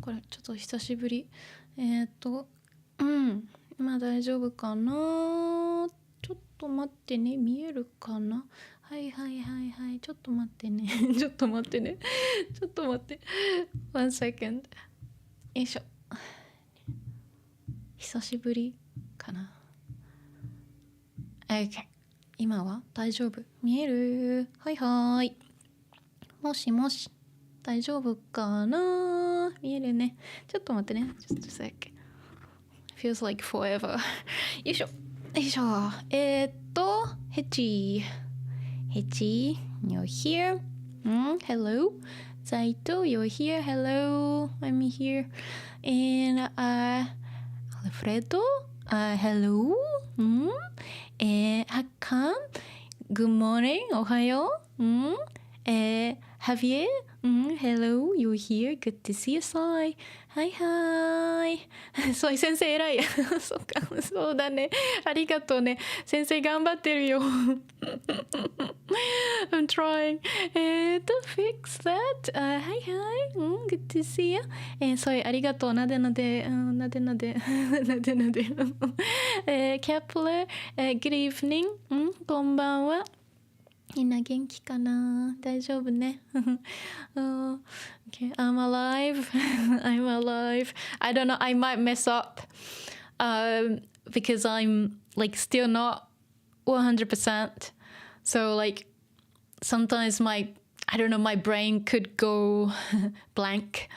これちょっと久しぶり。今大丈夫かな。ちょっと待ってね。見えるかな。はいはいはいはい。ちょっと待ってね。ちょっと待ってね。ちょっと待って。One second。よいしょ。久しぶりかな。OK。今は大丈夫。見える。はいはい。もしもし。大丈夫かな。見えるね。ちょっと待ってね。Just a sec。Feels like forever. よいしょ。よいしょ。ヘチ。ヘチ。You're here. Hello. Zaito, you're here. Hello. I'm here. And Alfredo. Hello. Hakan. Good morning. おはよう。Javier. Hello, you're here. Good to see you, Sai. Hi, hi. ソイ先生偉い。そっか、そうだね。ありがとうね。先生頑張ってるよ。I'm trying. To fix that. Hi, hi. Good to see you. ソイありがとう。なでなで。なでなで。なでなで。Kepler. Good evening. こんばんは。みんな元気かな。大丈夫ね。Okay, I'm alive. I'm alive. I don't know. I might mess up because I'm like still not 100%. So like sometimes my brain could go blank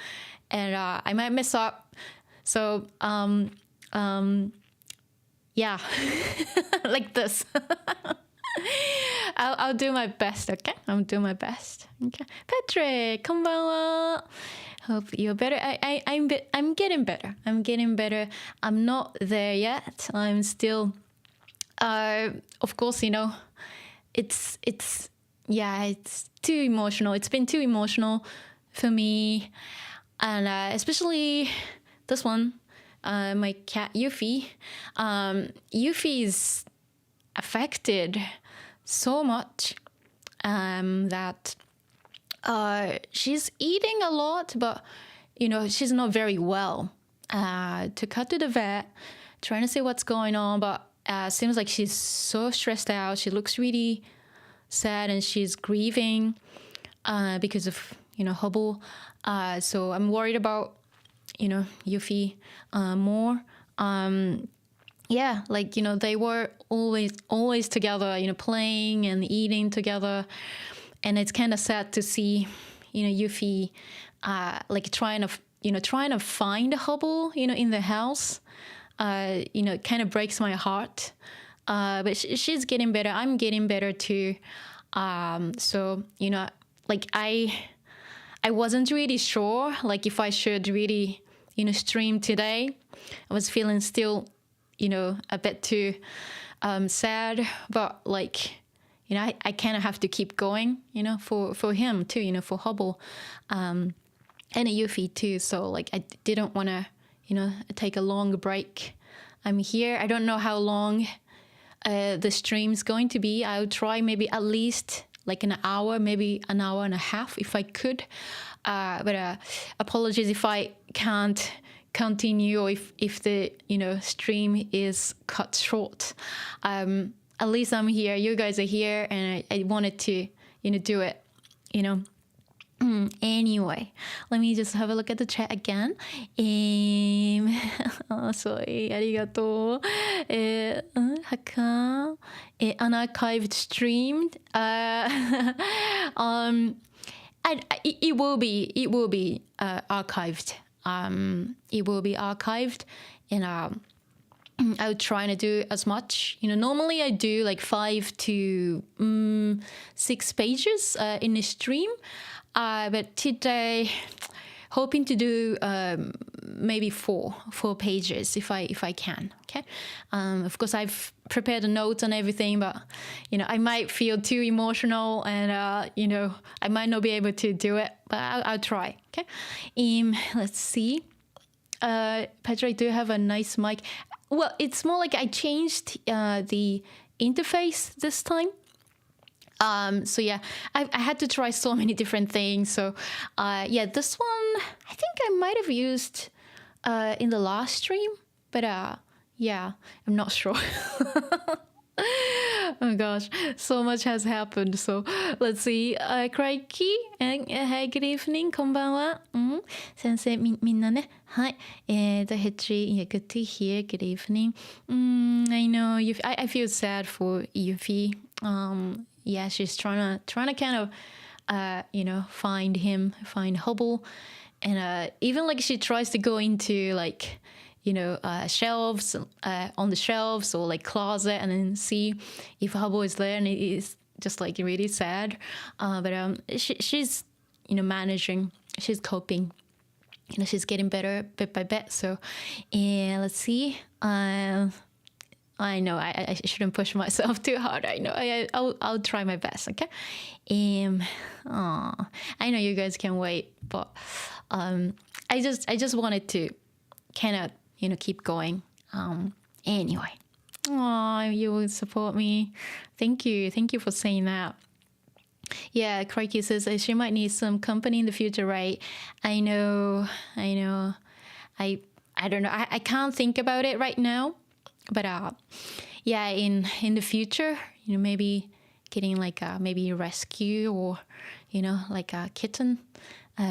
and I might mess up. So yeah, like this. I'll do my best, okay? I'll do my best. Okay. Patrick, こんばんは. Hope you're better. I'm getting better. I'm getting better. I'm not there yet. I'm still of course, you know, it's too emotional. It's been too emotional for me. And especially this one, my cat Yuffie. Yuffie is affected so much that she's eating a lot, but you know she's not very well. Took her to the vet, trying to see what's going on, but seems like she's so stressed out. She looks really sad and she's grieving because of Hubble. So I'm worried about Yuffie more. Yeah, like they were always together, playing and eating together, and it's kind of sad to see Yuffie like trying to find a Hubble in the house. It kind of breaks my heart, but she's getting better. I'm getting better too. So like I wasn't really sure like if I should really stream today. I was feeling still a bit too sad, but like I kind of have to keep going for him too, for Hubble and Yuffie too. So like I didn't want to take a long break. I'm here. I don't know how long the stream's going to be. I'll try maybe at least like an hour, maybe an hour and a half if I could, but apologies if I can't continue or if the stream is cut short. At least I'm here, you guys are here, and I wanted to do it. Anyway, let me just have a look at the chat again. Sorry, ありがとう。Unarchived stream. It will be archived. It will be archived, and I would try to do as much. Normally I do like 5 to 6 pages in a stream, but today hoping to do maybe 4 pages if I can. Okay, of course I've prepared the notes and everything, but I might feel too emotional, and I might not be able to do it, but I'll try. Okay, let's see. Patrick, do you have a nice mic? Well, it's more like I changed the interface this time. So yeah, I had to try so many different things. So yeah, this one I think I might have used in the last stream, but yeah, I'm not sure. Oh my gosh, so much has happened. So let's see. Crikey, hey, good evening, こんばんは。先生、みんなね。はい。The Hitri, yeah, good to hear. Good evening. I know I feel sad for Yuffie. Yeah, she's trying to kind of, find Hubble, and even like she tries to go into like, shelves, on the shelves or like closet, and then see if Hubble is there, and it is just like really sad. But she's managing, she's coping. She's getting better bit by bit. So, let's see. I know I shouldn't push myself too hard. I know I'll try my best. Okay. I know you guys can wait, but I just wanted to kind of keep going. Anyway. You will support me. Thank you for saying that. Yeah, Crikey says she might need some company in the future, right? I know. I don't know. I can't think about it right now, but yeah, in the future, maybe getting like maybe a rescue, or like a kitten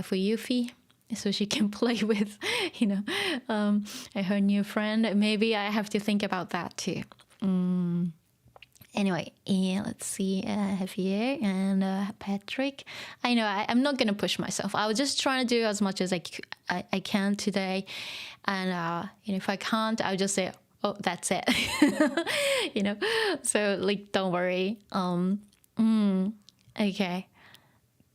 for Yuffie, so she can play with her new friend. Maybe I have to think about that too. Anyway, let's see, Javier and Patrick. I know I'm not gonna push myself. I was just trying to do as much as I can today, and if I can't, I'll just say, oh, that's it. So like, don't worry. Okay.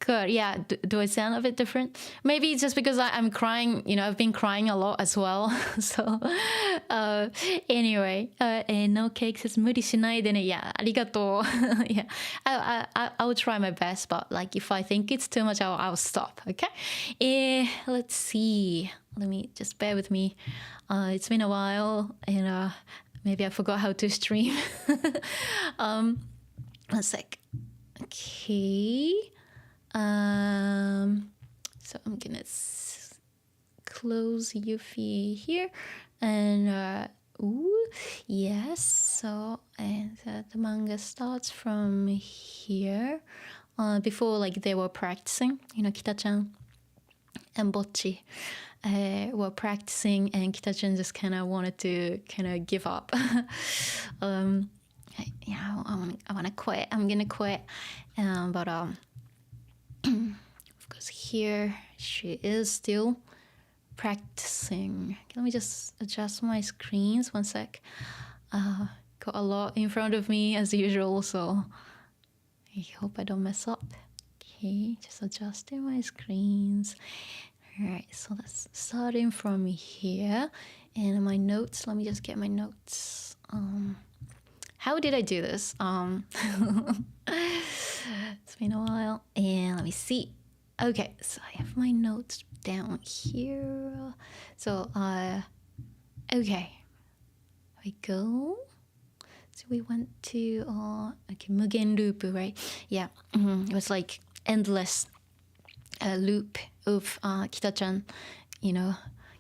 Good. Yeah. Do I sound a bit different? Maybe it's just because I'm crying. I've been crying a lot as well. So, anyway, no cake says 無理しないでね. Yeah, ありがとう. Yeah, I'll try my best, but like if I think it's too much, I'll stop. Okay. Let's see. Let me just bear with me. It's been a while, and maybe I forgot how to stream. One sec. Okay. So I'm gonna close Yuffie here, and yes. So the manga starts from here. Before, like, they were practicing. Kita-chan and Bocchi were practicing, and Kita-chan just kind of wanted to kind of give up. Yeah, I want to quit. I'm gonna quit. But of course, here she is still practicing. Let me just adjust my screens. One sec. Got a lot in front of me as usual, so I hope I don't mess up. Okay, just adjusting my screens. All right, so let's starting from here. And my notes. Let me just get my notes. How did I do this? It's been a while, and let me see. Okay, so I have my notes down here. So okay, here we go. So we went to okay, Mugen loop, right? Yeah. It was like endless loop of Kita-chan,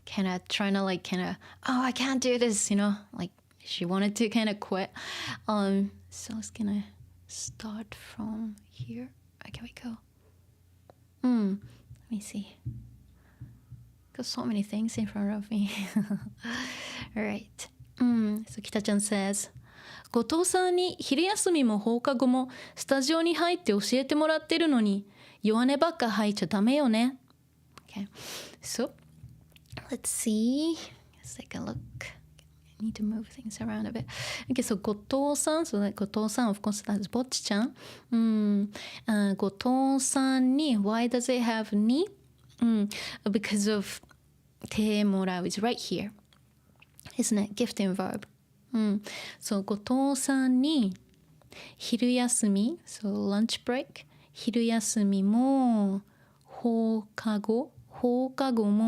kind of trying to like oh, I can't do this, like she wanted to kind of quit. So I was gonna start from here. Okay, we go. Let me see. Got so many things in front of me. All right. So Kita-chan says, 後藤さんに昼休みも放課後もスタジオに入って教えてもらってるのに弱音ばっか吐いちゃダメよね. Okay. So let's see. Let's take a look. I need to move things around a bit. Okay, so 後藤さん, so that 後藤さん, of course, that's Bocchi-chan. 後藤さんに, why does it have ni? Because of てもらう is right here. Isn't it? Gifting verb. So 後藤さんに昼休み, so lunch break, 昼休みも放課後も,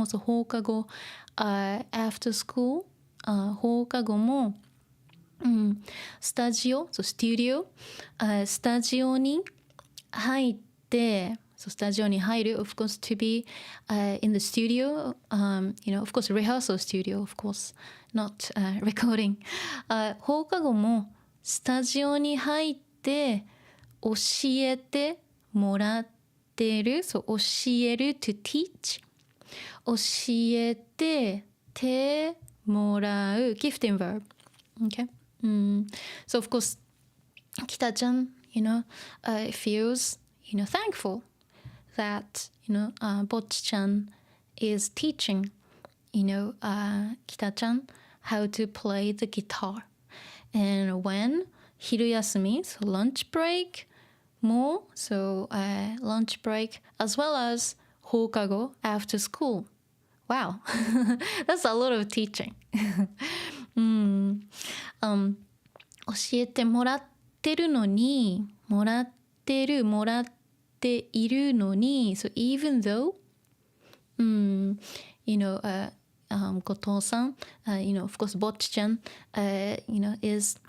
so 放課後、after school, 放課後もスタジオ、そう、スタジオ、スタジオに入って、so スタジオに入る、of course, to be in the studio, of course, rehearsal studio, of course, not recording. 放課後もスタジオに入って教えてもらってる、そう、教える to teach. 教えてもらう gifting verb. Okay. So of course, Kita-chan, feels, thankful that, Bocchi-chan is teaching, Kita-chan how to play the guitar. And when hiruyasumi, so lunch break, more, so lunch break, as well as hokago after school. Wow, that's a lot of teaching. 教えてもらってるのに、もらっているのに、so even though, 後藤さん、of course, Bocchi-chan, is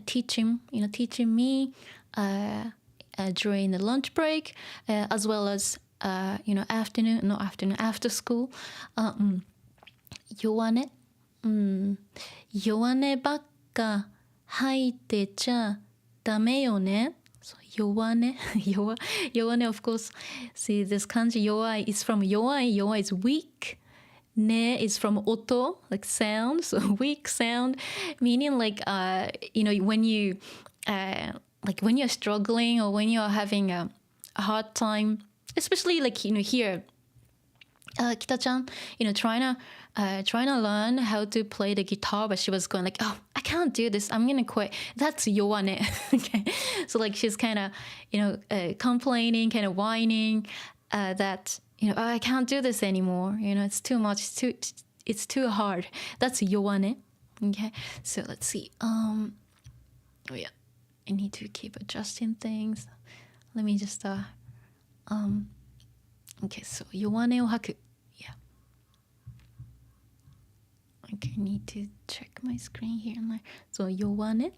teaching me during the lunch break, as well as, after school. 弱音、弱音ばっか吐いてちゃダメよね。弱音弱音 of course. See this kanji 弱い is from 弱い is weak. Ne is from oto, like sound, so weak sound, meaning like when you when you're struggling or when you're having a hard time, especially like here, Kita-chan, trying to learn how to play the guitar, but she was going like, oh, I can't do this, I'm gonna quit. That's yoane. Okay, so like she's kind of complaining, kind of whining that oh, I can't do this anymore, it's too much, it's too hard. That's yoane. Okay, so let's see. Oh yeah, I need to keep adjusting things. Let me just okay, so yoane o haku. Yeah, okay, I need to check my screen here and there. So yoane,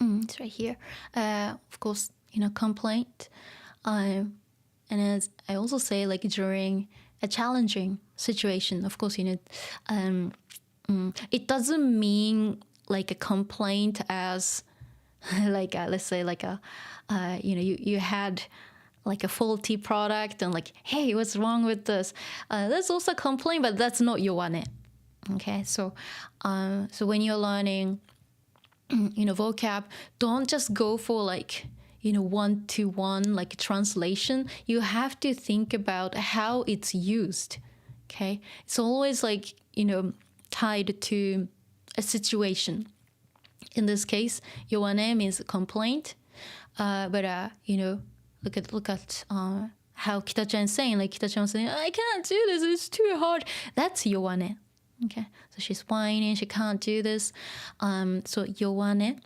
it's right here. Of course, complaint. And as I also say, like during a challenging situation, of course, it doesn't mean like a complaint as like let's say like you had like a faulty product and like, hey, what's wrong with this? That's also a complaint, but that's not yoane. Okay, so when you're learning, vocab, don't just go for like one-to-one like translation. You have to think about how it's used. Okay, it's always like tied to a situation. In this case, yoane means complaint, but look at how Kita-chan is saying. Like Kita-chan was saying, I can't do this, it's too hard. That's yoane. Okay, so she's whining, she can't do this. So yoane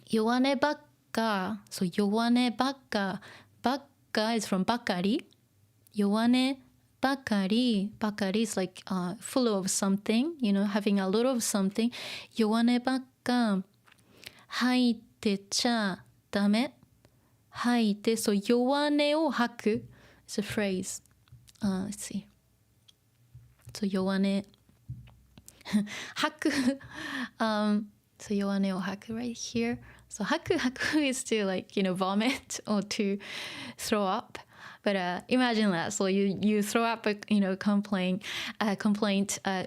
bakka. So yoane bakka is from bakari. Yoane bakari is like full of something, having a lot of something. Yoane bakka haite cha dame. Haite, so yoane o haku is a phrase. Let's see. So yoane haku. So yoane o haku right here. So haku is to like vomit or to throw up. But imagine that. So you throw up a complaint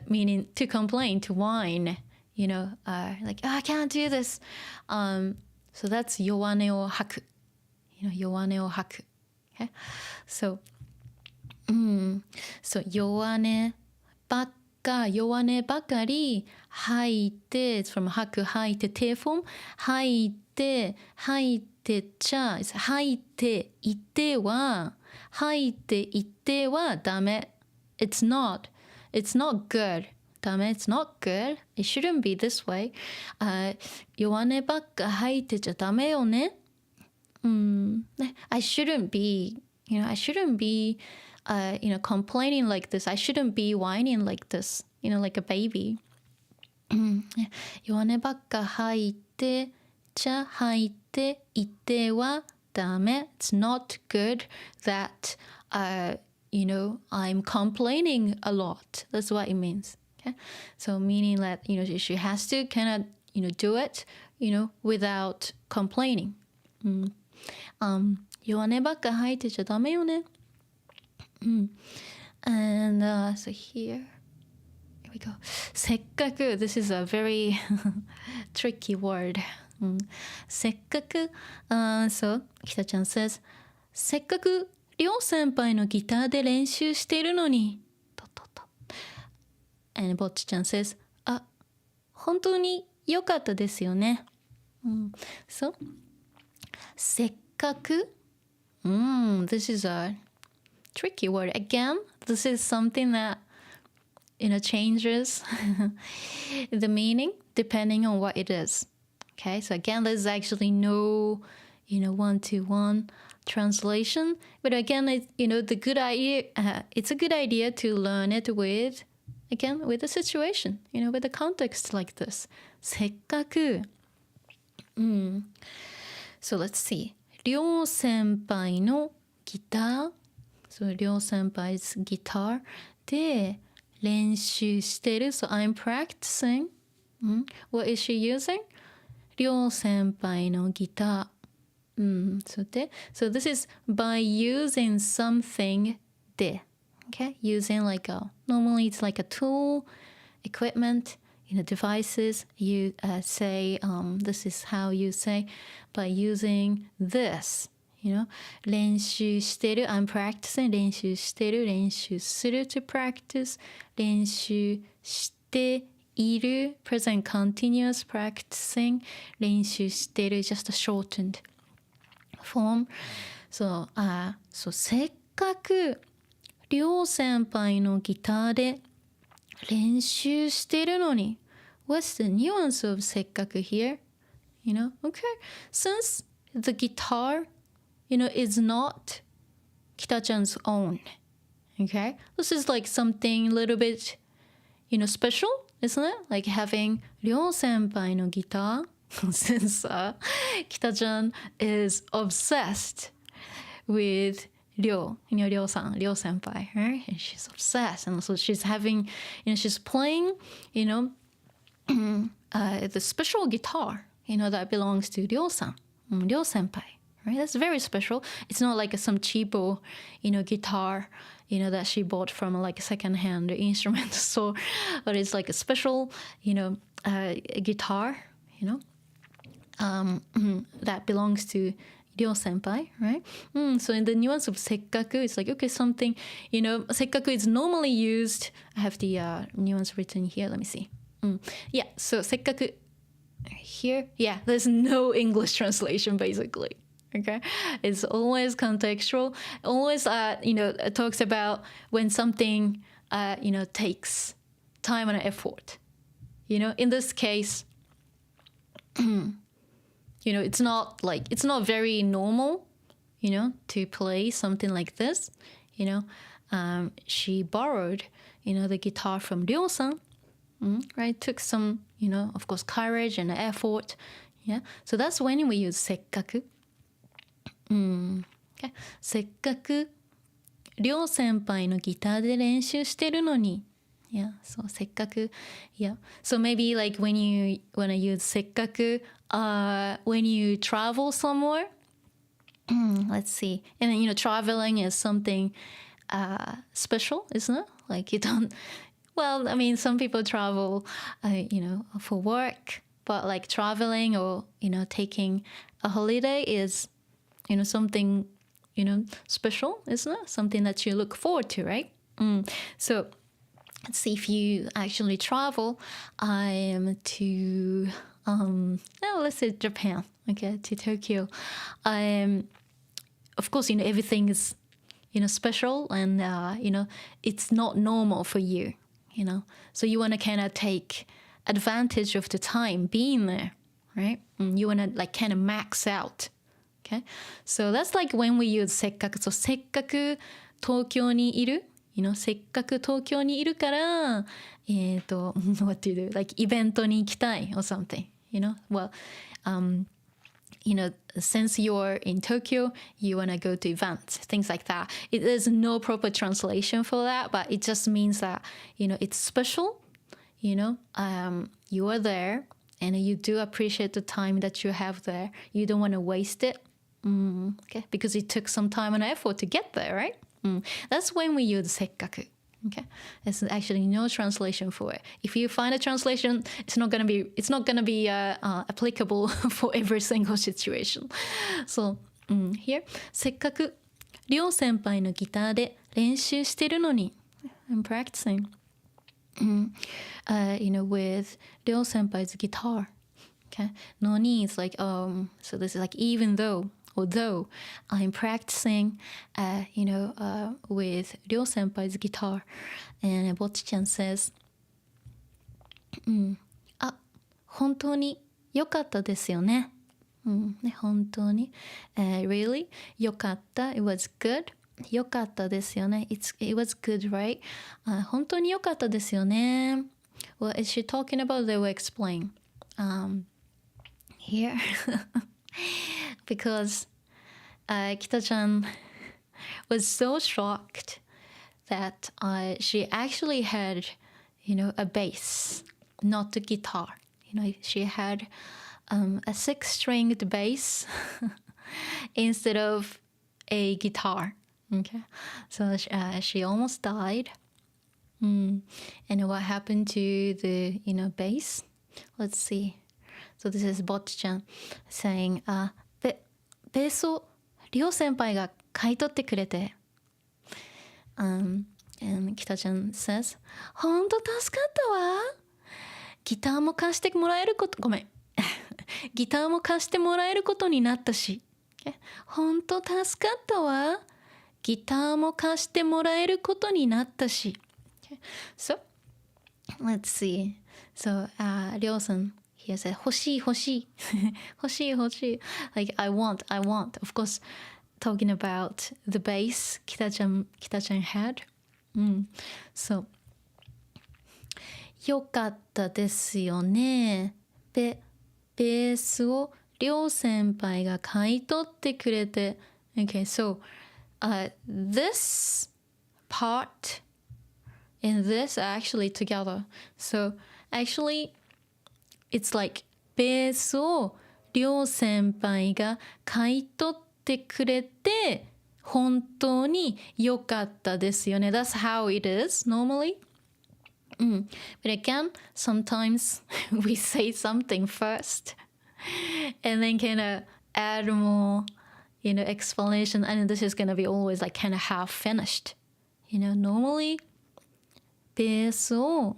meaning to complain, to whine. Like, oh, I can't do this. So that's yoane o haku. Yoane o haku. Okay, so yoane bakari haite, it's from haku, haite te form. Haite cha is haite ite wa dame. It's not good. Dame, it's not good. It shouldn't be this way. Yoane bakka haite cha dame yo ne. I shouldn't be complaining like this. I shouldn't be whining like this, like a baby. 弱音ばっか吐いて、茶吐いて、いてはダメ。It's not good that, I'm complaining a lot. That's what it means. Okay? So meaning that, she has to kind of, do it, without complaining. 弱音ばっか吐いてちゃダメよね。And so here we go. せっかく this is a very tricky word. せっかく so 北ちゃん says せっかくりょう先輩のギターで練習しているのにand ぼっちちゃん says 本当に良かったですよね。so せっかくthis is a tricky word. Again, this is something that, changes the meaning depending on what it is. Okay, so again, there's actually no, one-to-one translation. But again, it's, the good idea, it's a good idea to learn it with, again, with the situation, with the context like this. せっかく. So let's see. りょう先輩のギター So りょう先輩's guitar で練習してる So I'm practicing. What is she using? りょう先輩のギター So this is by using something で Okay? Using like normally it's like a tool, equipment, devices. You say, this is how you say, by using this. 練習してる I'm practicing 練習してる練習する to practice 練習している present continuous practicing 練習してる just a shortened form. So, せっかくりょう先輩のギターで練習してるのに What's the nuance of せっかく here? Okay. Since the guitar is not Kita-chan's own. Okay? This is like something a little bit, special, isn't it? Like having Ryo senpai no guitar, since Kita-chan is obsessed with Ryo, Ryo-san, Ryo senpai, right? And she's obsessed. And so she's having, she's playing, the special guitar, that belongs to Ryo-san, Ryo senpai. Right? That's very special. It's not like some cheapo, guitar, that she bought from like a second-hand instrument store, but it's like a special, guitar, that belongs to Ryo senpai, right? So in the nuance of sekkaku, it's like, okay, something, sekkaku is normally used. I have the nuance written here. Let me see. Yeah, so sekkaku here, yeah, there's no English translation basically. Okay, it's always contextual. Always, it talks about when something, takes time and effort. In this case, it's not very normal, to play something like this. She borrowed, the guitar from Ryo-san, right? Took some, of course, courage and effort. Yeah, so that's when we use sekkaku. Okay. せっかくりょう先輩のギターで練習してるのに Yeah, so せっかく Yeah, so maybe like when you wanna use せっかく when you travel somewhere, let's see, and then traveling is something special, isn't it? Like you don't, well, I mean, some people travel for work, but like traveling or taking a holiday is something, special, isn't it? Something that you look forward to, right? So let's see if you actually travel. I am to, let's say Japan, okay, to Tokyo. Of course, everything is, special and, it's not normal for you, So you want to kind of take advantage of the time being there, right? You want to like kind of max out. Okay, so that's like when we use せっかく. So せっかく東京にいるせっかく東京にいるから、what do you do? Like イベントに行きたい or something, Well, since you're in Tokyo, you want to go to events, things like that. There's no proper translation for that, but it just means that, it's special, you are there and you do appreciate the time that you have there. You don't want to waste it, okay? Because it took some time and effort to get there, right? That's when we use せっかく. Okay, there's actually no translation for it. If you find a translation, it's not gonna be applicable for every single situation. So here, せっかくりょう先輩のギターで練習してるのに I'm practicing, with りょう先輩's guitar. Okay, のに is like so this is like even though. Although I'm practicing, with Ryo senpai's guitar, and Bocchi-chan says, 本当に良かったですよね。本当に。Really? 良かった。It was good. 良かったですよね。It was good, right? 本当に良かったですよね。Well, is she talking about? They will explain. Here. Because Kita-chan was so shocked that she actually had, a bass, not a guitar. She had a 6-stringed bass instead of a guitar. Okay, so she almost died. And what happened to the, bass? Let's see. So this is Bocchi-chan saying, ベースをりょう先輩が買い取ってくれて。And Kita-chan says, ほんと助かったわ。ギターも貸してもらえること、ごめん。ギターも貸してもらえることになったし。ほんと助かったわ。ギターも貸してもらえることになったし。So, let's see. So, りょうさん。He said, 欲しい欲しい欲しい欲しい like I want of course talking about the bass Kita-chan had. So よかったですよね。ベースをりょう先輩が買い取ってくれて Okay, so this part and this are actually together. So actually it's like ベースをりょう先輩が買い取ってくれて本当に良かったですよね。That's how it is normally. But again, sometimes we say something first and then kind of add more, explanation. And this is going to be always like kind of half finished. Normally ベースを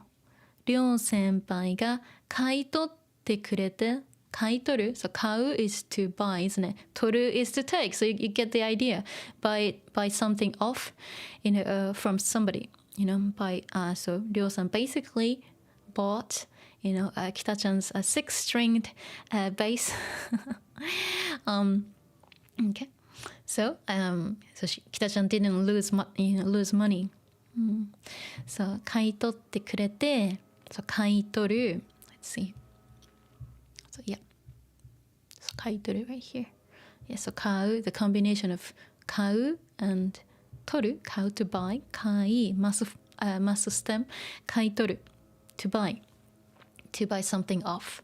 りょう先輩が買い取ってくれて買い取る So 買う is to buy, isn't it? 取る is to take. So you get the idea. Buy something off, from somebody. So りょうさん basically bought, Kita-chan's 6-stringed bass. Okay. So Kita-chan didn't lose money. So 買い取ってくれて So 買い取る Let's see. So yeah. So 買い取る right here. Yeah, so 買う the combination of 買う and 取る 買う to buy 買い must stem 買い取る to buy something off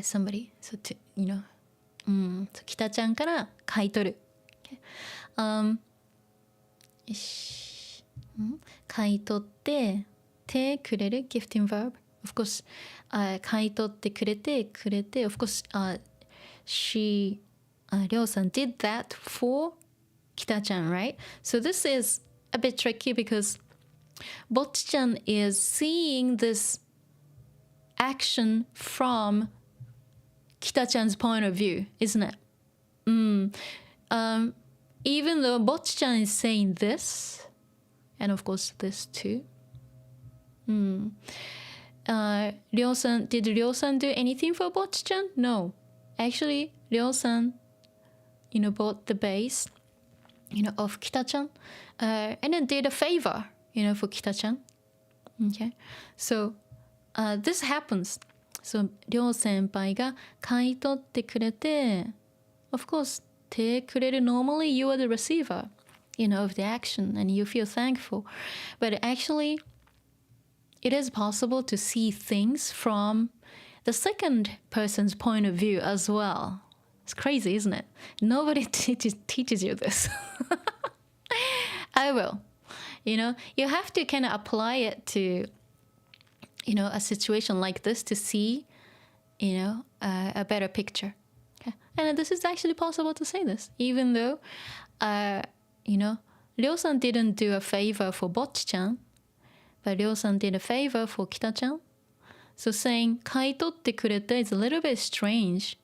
somebody. So to, so 北ちゃんから買い取る okay. よし買い取っててくれる gifting verb of course 買い取ってくれて of course she りょうさん did that for 北ちゃん right so this is a bit tricky because Bocchi-chan is seeing this action from Kita-chan's point of view, isn't it? Even though Bocchi-chan is saying this, and of course this too. Ryo-san, did Ryo-san do anything for Bocchi-chan? No. Actually, Ryo-san, bought the bass of Kita-chan, and then did a favor, for Kita-chan. Okay, so this happens. So りょう先輩が買い取ってくれて、of course, 手くれる normally you are the receiver, of the action, and you feel thankful. But actually, it is possible to see things from the second person's point of view as well. It's crazy, isn't it? Nobody teaches you this. I will. You have to kind of apply it to, a situation like this to see, a better picture. Okay? And this is actually possible to say this, even though, Ryo-san didn't do a favor for Bocchi-chan, but Ryo-san did a favor for Kita-chan. So saying 買い取ってくれて is a little bit strange,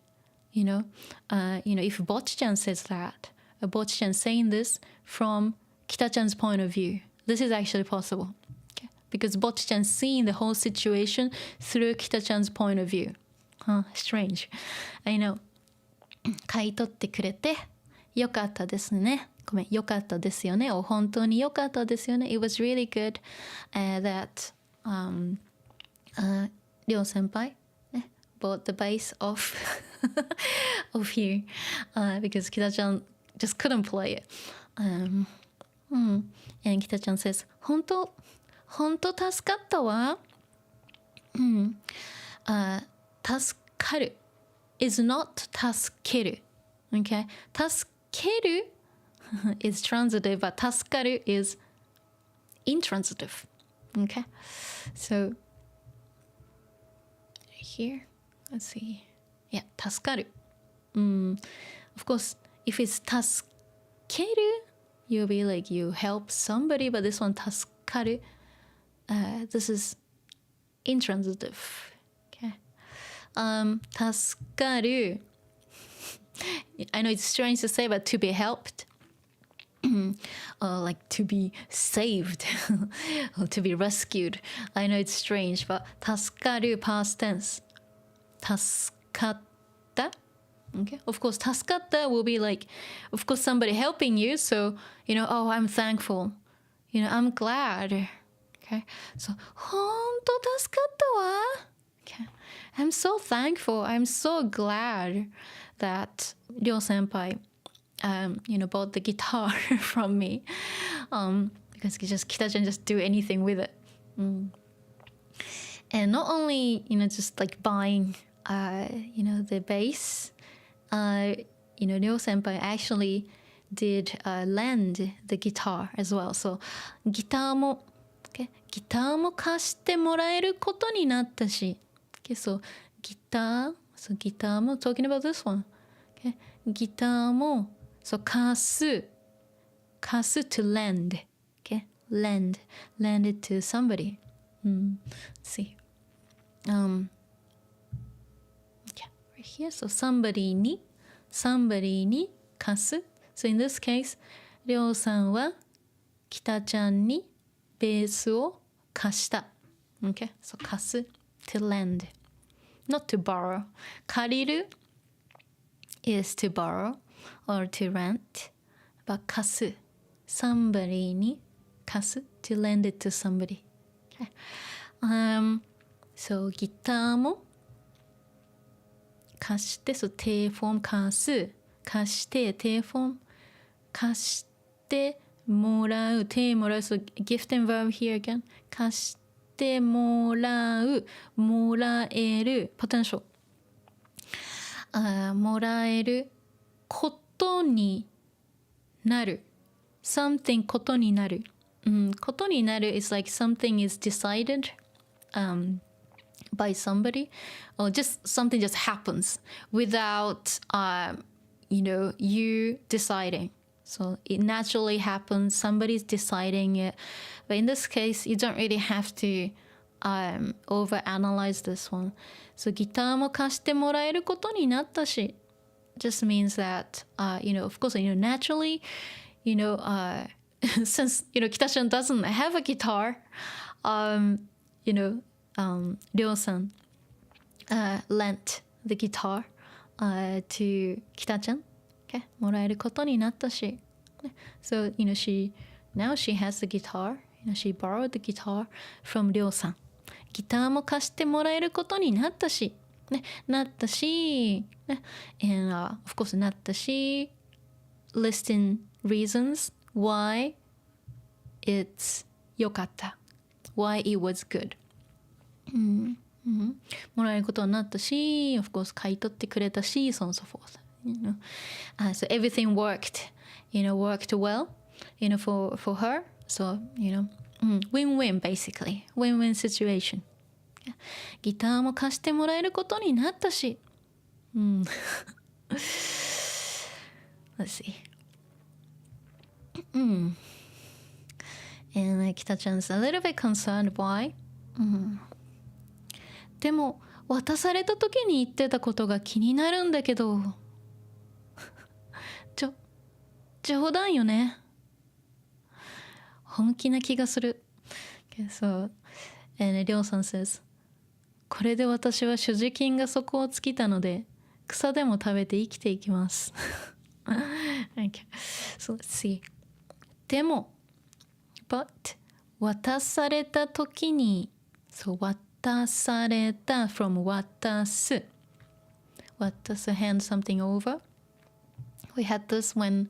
if Bocchi-chan says that, Bocchi-chan saying this from Kita-chan's point of view. This is actually possible. Okay? Because Bocchi-chan seeing the whole situation through Kita-chan's point of view. Strange. I know. 買い取ってくれてよかったですね。ごめん、よかったですよね。本当によかったですよね。It was really good that りょう先輩 bought the bass off here because Kita-chan just couldn't play it. And Kita-chan says, 本当助かったわ。助かる is not 助ける。Okay? 助けるis transitive, but 助かる is intransitive. Okay? So, here, let's see. Yeah, 助かる. Of course, if it's 助ける, you'll be like, you help somebody, but this one, 助かる, this is intransitive. Okay? 助かる. I know it's strange to say, but to be helped. Like to be saved or to be rescued. I know it's strange, but 助かる past tense. 助かった? Okay. Of course, 助かった will be like, of course, somebody helping you. So, oh, I'm thankful. I'm glad. Okay. So, 本当助かったわ. Okay. I'm so thankful. I'm so glad that Ryo senpai bought the guitar from me, because Kita-chan just do anything with it. And not only, just like buying, the bass, Ryo senpai actually did lend the guitar as well. So, ギターも貸してもらえることになったし. Okay, so, ギターも talking about this one. Okay, ギターもSo 貸す to lend. Okay, lend it to somebody. Let's see. Okay, right here. So somebody に貸す. So in this case, りょうさんは北ちゃんにベースを貸した. Okay, so 貸す to lend, not to borrow. 借りる is to borrow or to rent, but 貸す somebody に貸す to lend it to somebody. Okay. So ギターも貸して、so 定フォーム貸す、貸して定フォーム貸してもらう、手もらう、so gift and verb here again. 貸してもらう、もらえる potential. もらえることになる something ことになる、ことになる is like something is decided by somebody, or just something just happens without you deciding. So it naturally happens, somebody's deciding it, but in this case you don't really have to overanalyze this one. So ギターも貸してもらえることになったし just means that of course naturally since Kita-chan doesn't have a guitar, Ryo-san lent the guitar to Kita-chan. Okay, もらえることになったし So, now she has the guitar. She borrowed the guitar from りょうさん。ギターも貸してもらえることになったし、and of course なったし、listing reasons why it's 良かった。why it was good. もらえることになったし、of course 買い取ってくれたし、so on and so forth. So everything worked well, for her. So, win-win basically. Win-win situation. ギターも貸してもらえることになったし。Let's see. And Kita-chan's a little bit concerned why. でも渡された時に言ってたことが気になるんだけど。冗談よね。本気な気がする。So, and りょうさん says, これで私は所持金が底を尽きたので草でも食べて生きていきます。Okay. So let's see. でも but 渡された時に so 渡された from 渡す hand something over. We had this when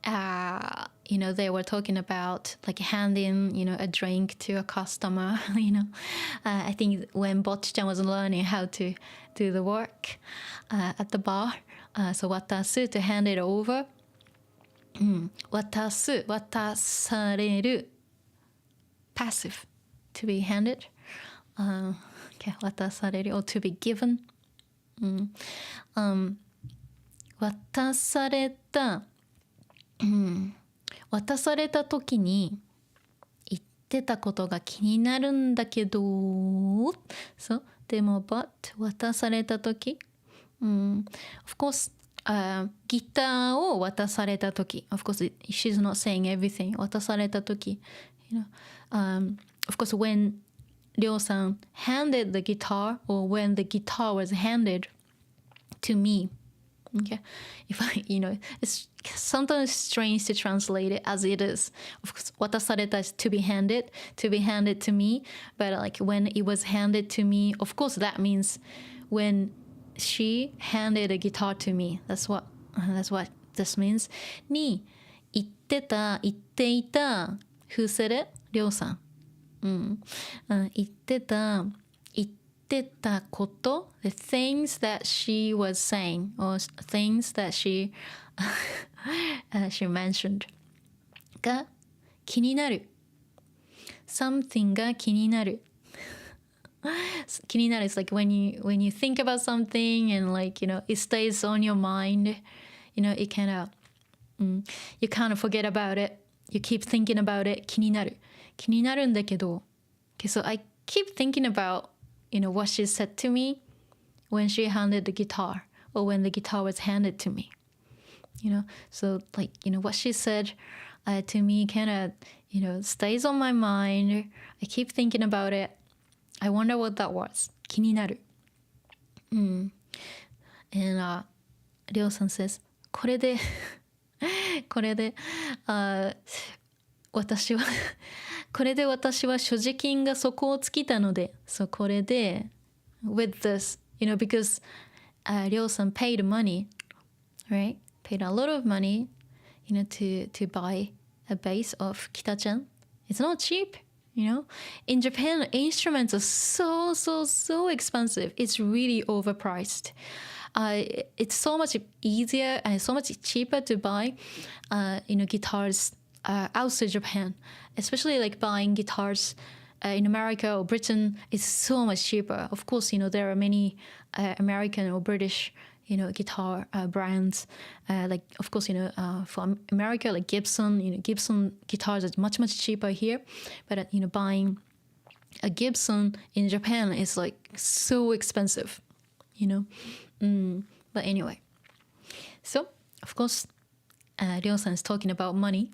they were talking about like handing, a drink to a customer, I think when Bocchi-chan was learning how to do the work at the bar, so 渡す to hand it over. 渡す、渡される passive, to be handed. Okay, 渡される or to be given. 渡された渡された時に言ってたことが気になるんだけど、そうでも but 渡された時、of course、ギターを渡された時 of course she's not saying everything 渡された時、of course when りょうさん handed the guitar or when the guitar was handed to me.Okay, if it's sometimes strange to translate it as it is. Of course, 渡された is to be handed to me. But like when it was handed to me, of course that means when she handed a guitar to me. That's what this means. に言っていた Who said it? りょうさん。言ってたこと the things that she was saying or things that she mentioned が気になる something が気になる気になる is like when you think about something and like it stays on your mind, it kind of you kind of forget about it, you keep thinking about it. 気になるんだけど okay, so I keep thinking about what she said to me when she handed the guitar or when the guitar was handed to me. So like, what she said to me kind of, stays on my mind. I keep thinking about it. I wonder what that was. 気になる。And りょうさん says, これで私は所持金が底を尽きたので、そうこれで with this, because りょうさん paid money, right? Paid a lot of money, to buy a bass of Kita-chan. It's not cheap, In Japan, instruments are so expensive. It's really overpriced. It's so much easier and so much cheaper to buy, guitars outside Japan, especially like buying guitars in America or Britain is so much cheaper. Of course, there are many American or British, guitar brands. Like, of course, for America, like Gibson, Gibson guitars are much cheaper here. But, buying a Gibson in Japan is like so expensive, But anyway, so, of course, Ryo-san is talking about money.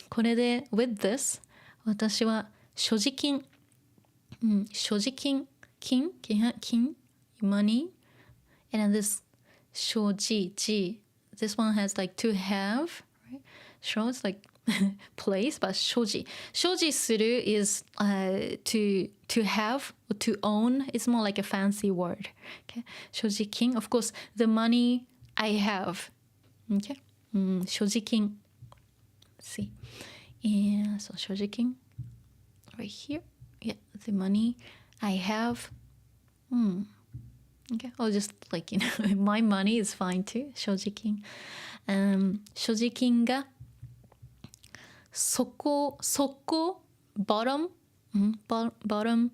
これで with this 私は所持金、所持金 money and then this 所持 this one has like to have, Sho is like place, but shoji. Shoji suru is to have or to own. It's more like a fancy word. Okay, shojikin. Of course, the money I have. Okay, shojikin. Let's see. Yeah, so shojikin right here. Yeah, the money I have. Okay, or just like, my money is fine too. Shojikin. Shojikin が底 bottom bottom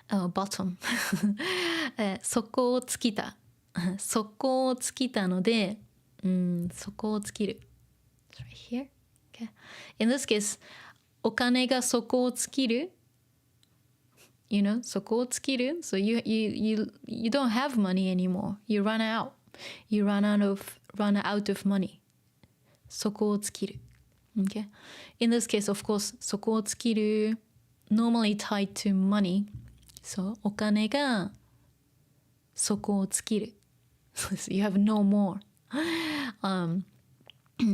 bottom 底を尽きた底を尽きたので底を尽きる It's right here. Okay. In this case お金が底を尽きる 底を尽きる So you don't have money anymore. You run out of money. 底を尽きる Okay. In this case, of course, 底を尽きる normally tied to money. So お金が底を尽きる So you have no more.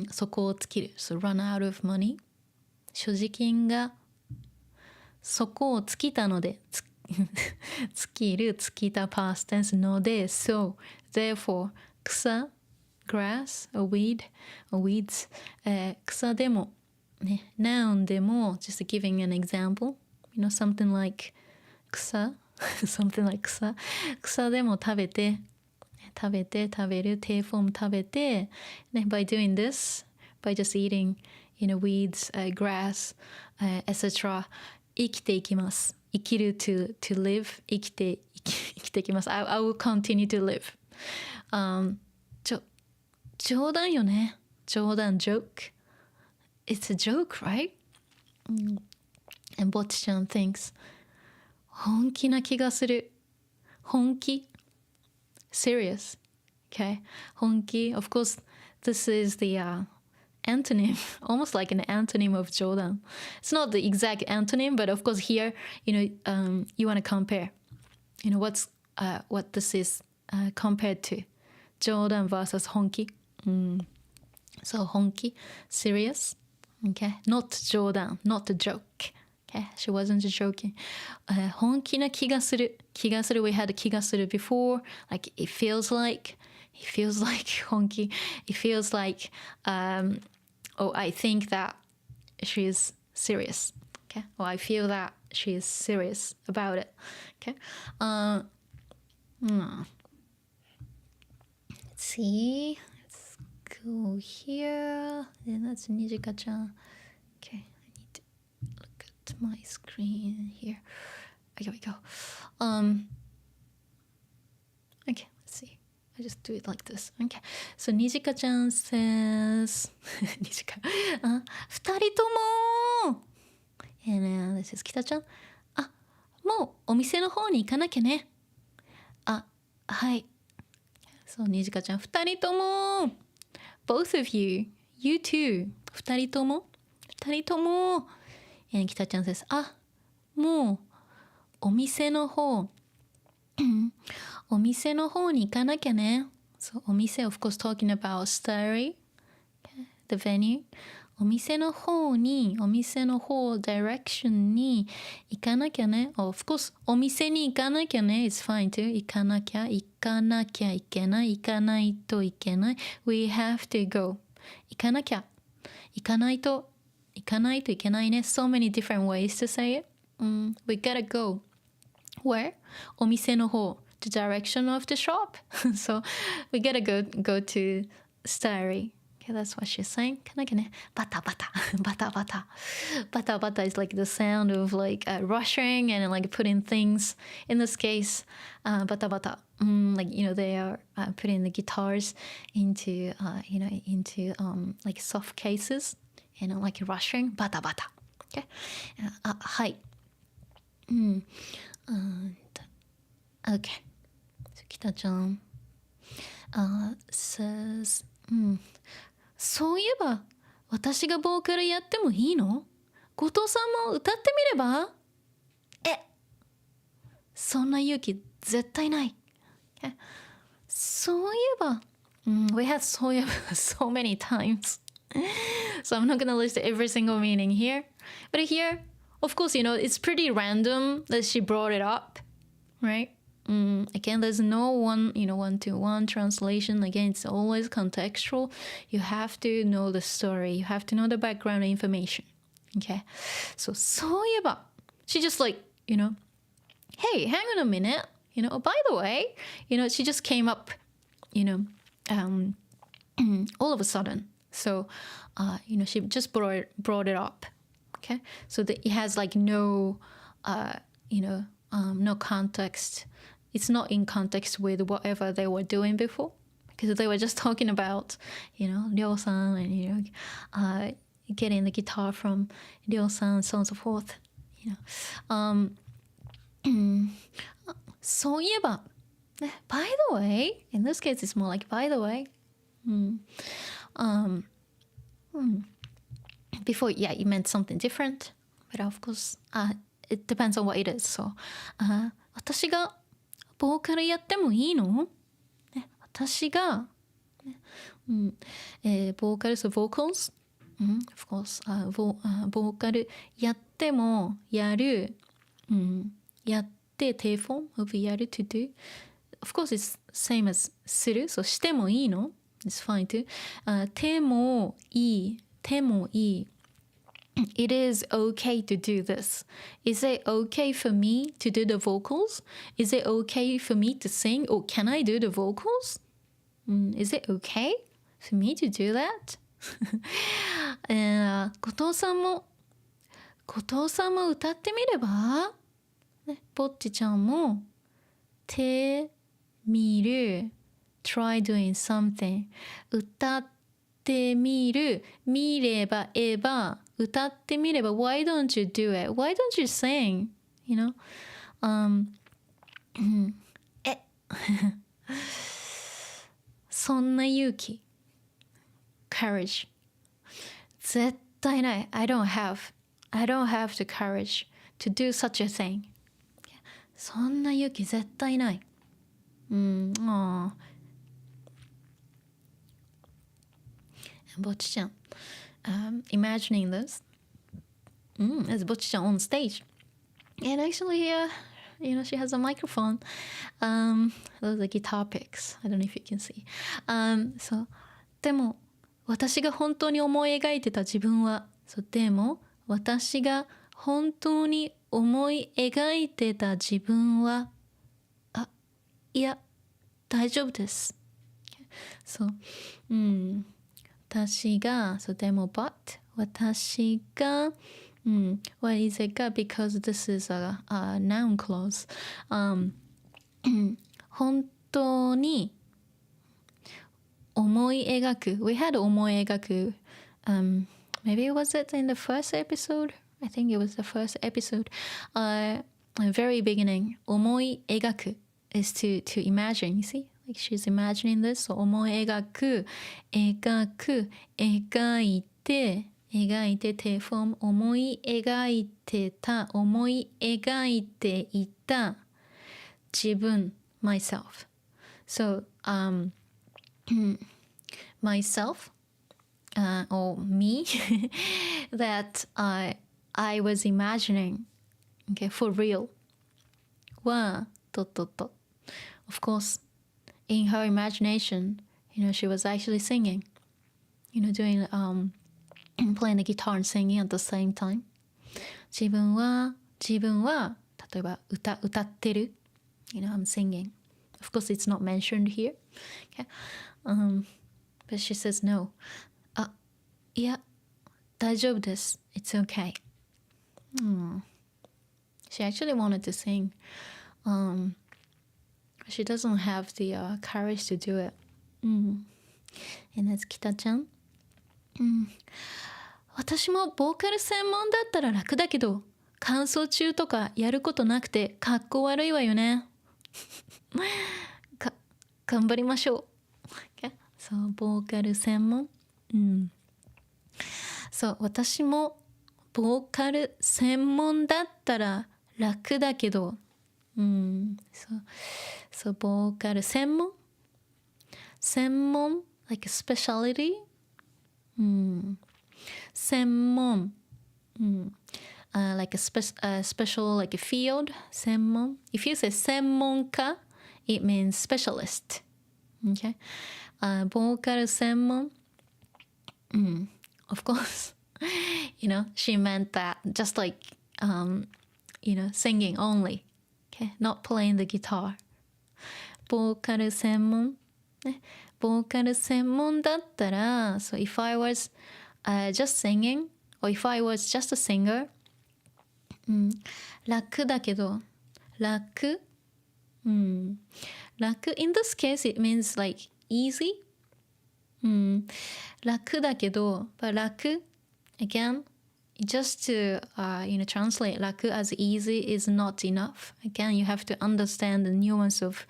底を尽きる So run out of money. 所持金が底を尽きたので尽きる尽きた past tense ので So therefore 草 grass or weed or weeds 草でもね noun でも just giving an example something like 草something like 草でも食べて食べる低フォーム食べて、ね、by doing this by just eating weeds grass etc 生きていきます生きる to live 生きていきます I will continue to live、冗談よね冗談 joke It's a joke, right? And Bocchi-chan thinks 本気な気がする本気 serious okay 本気 of course this is the antonym almost like an antonym of 冗談 it's not the exact antonym but of course here you want to compare what this is compared to 冗談 versus 本気So 本気 serious okay not 冗談 not a joke okay she wasn't joking 本気な気がする we had 気がする before like it feels like 本気 it feels like I think that she is serious okay or I feel that she is serious about it okay let's see go here and that's Nijika-chan okay I need to look at my screen here here we go okay let's see I just do it like this okay so Nijika-chan says Nijika 二人とも and this is Kita-chan もうお店の方に行かなきゃねはいそうNijika-chan 二人ともBoth of you, you too. 二人とも And Kita-chan says, もうお店の方に行かなきゃね So お店 of course talking about Starry, the venue お店の方 direction に行かなきゃね Of course お店に行かなきゃね It's fine too 行かなきゃいけない行かないといけない We have to go 行かなきゃ行かないといけないね So many different ways to say it、We gotta go Where? お店の方 The direction of the shop So we gotta go to Starry Okay, that's what she's saying. かなきゃね。バタバタ。バタバタ。バタバタ is like the sound of like rushing and like putting things. In this case, バタバタ. Like, they are putting the guitars into, into like soft cases. Like rushing. バタバタ. Okay. はい。Okay. So, Kita-chan says, そういえば私がボーカルやってもいいの？後藤さんも歌ってみれば？そんな勇気絶対ない。そういえば、We had そういえば so many times So I'm not going to list every single meaning here. But here, of course, it's pretty random that she brought it up, right? Again, there's no one-to-one translation. Again, it's always contextual. You have to know the story. You have to know the background information. Okay? So, そういえば, she just like, hey, hang on a minute. By the way, she just came up, all of a sudden. So, she just brought it up. Okay? So that it has like no, no context. It's not in context with whatever they were doing before, because they were just talking about, Ryo-san and, getting the guitar from Ryo-san and so on and so forth. So, yeah, by the way, in this case, it's more like, by the way. Before, yeah, it meant something different. But of course, it depends on what it is. So, 私がボーカルやってもいいの？私が、ボーカル、so vocals, of course, ボーカルやってもやる、やって定 form of やる to do. Of course, it's same as する, so してもいいの? It's fine too. てもいい. It is okay to do this. Is it okay for me to do the vocals? Is it okay for me to sing? Or can I do the vocals? Is it okay for me to do that? 後藤さんも歌ってみれば、ぼっちちゃんも手見る try doing something 歌ってみる見れば歌ってみれば why don't you do it? Why don't you sing?そんな勇気 courage 絶対ない I don't have the courage to do such a thing そんな勇気絶対ないBocchi-chan, imagining this as Bocchi-chan on stage. And actually, she has a microphone. Those are guitar picks. I don't know if you can see. So, でも、私が本当に思い描いてた自分は、でも、私が本当に思い描いてた自分は、いや、大丈夫です。そう。私が、でも but 私が、what is it か because this is a noun clause、本当に思い描く we had 思い描く、maybe was it in the first episode? I think it was the first episode. Very beginning 思い描く is to imagine, you see? Like she's imagining this. So 思い描く描いてて from 思い描いてた思い描いていた自分 myself. So myself or me that I was imagining, okay, for real はof course in her imagination, she was actually singing, doing playing the guitar and singing at the same time. 自分は例えば歌ってる I'm singing. Of course it's not mentioned here. Okay. But she says no. いや大丈夫です It's okay. She actually wanted to sing. She doesn't have the courage to do it. And that's 北ちゃん。私もボーカル専門だったら楽だけど、乾燥中とかやることなくてかっこ悪いわよね。頑張りましょう。Okay? そう、ボーカル専門。そう、私もボーカル専門だったら楽だけど、そう、ボーカル専門 like a specialty 専門 like a special like a field 専門 if you say 専門家 it means specialist okay ボーカル専門 of course you know she meant that just like you know singing only okay not playing the guitar ボーカル専門ねボーカル専門だったら so if I was just singing or if I was just a singer 楽だけど楽楽 in this case it means like easy 楽だけど but 楽 again just to you know translate 楽 as easy is not enough again you have to understand the nuance of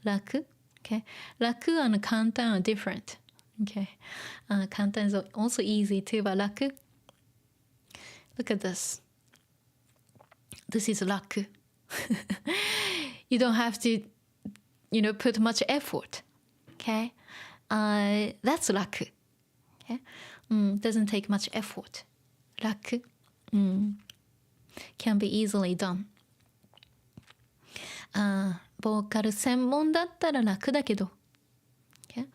楽 okay 楽 and 簡単 are different okay 簡単 is also easy too but 楽 look at this is 楽 you don't have to you know put much effort okay that's 楽 okay doesn't take much effort 楽 can be easily done ボーカル専門だったら楽だけど okay?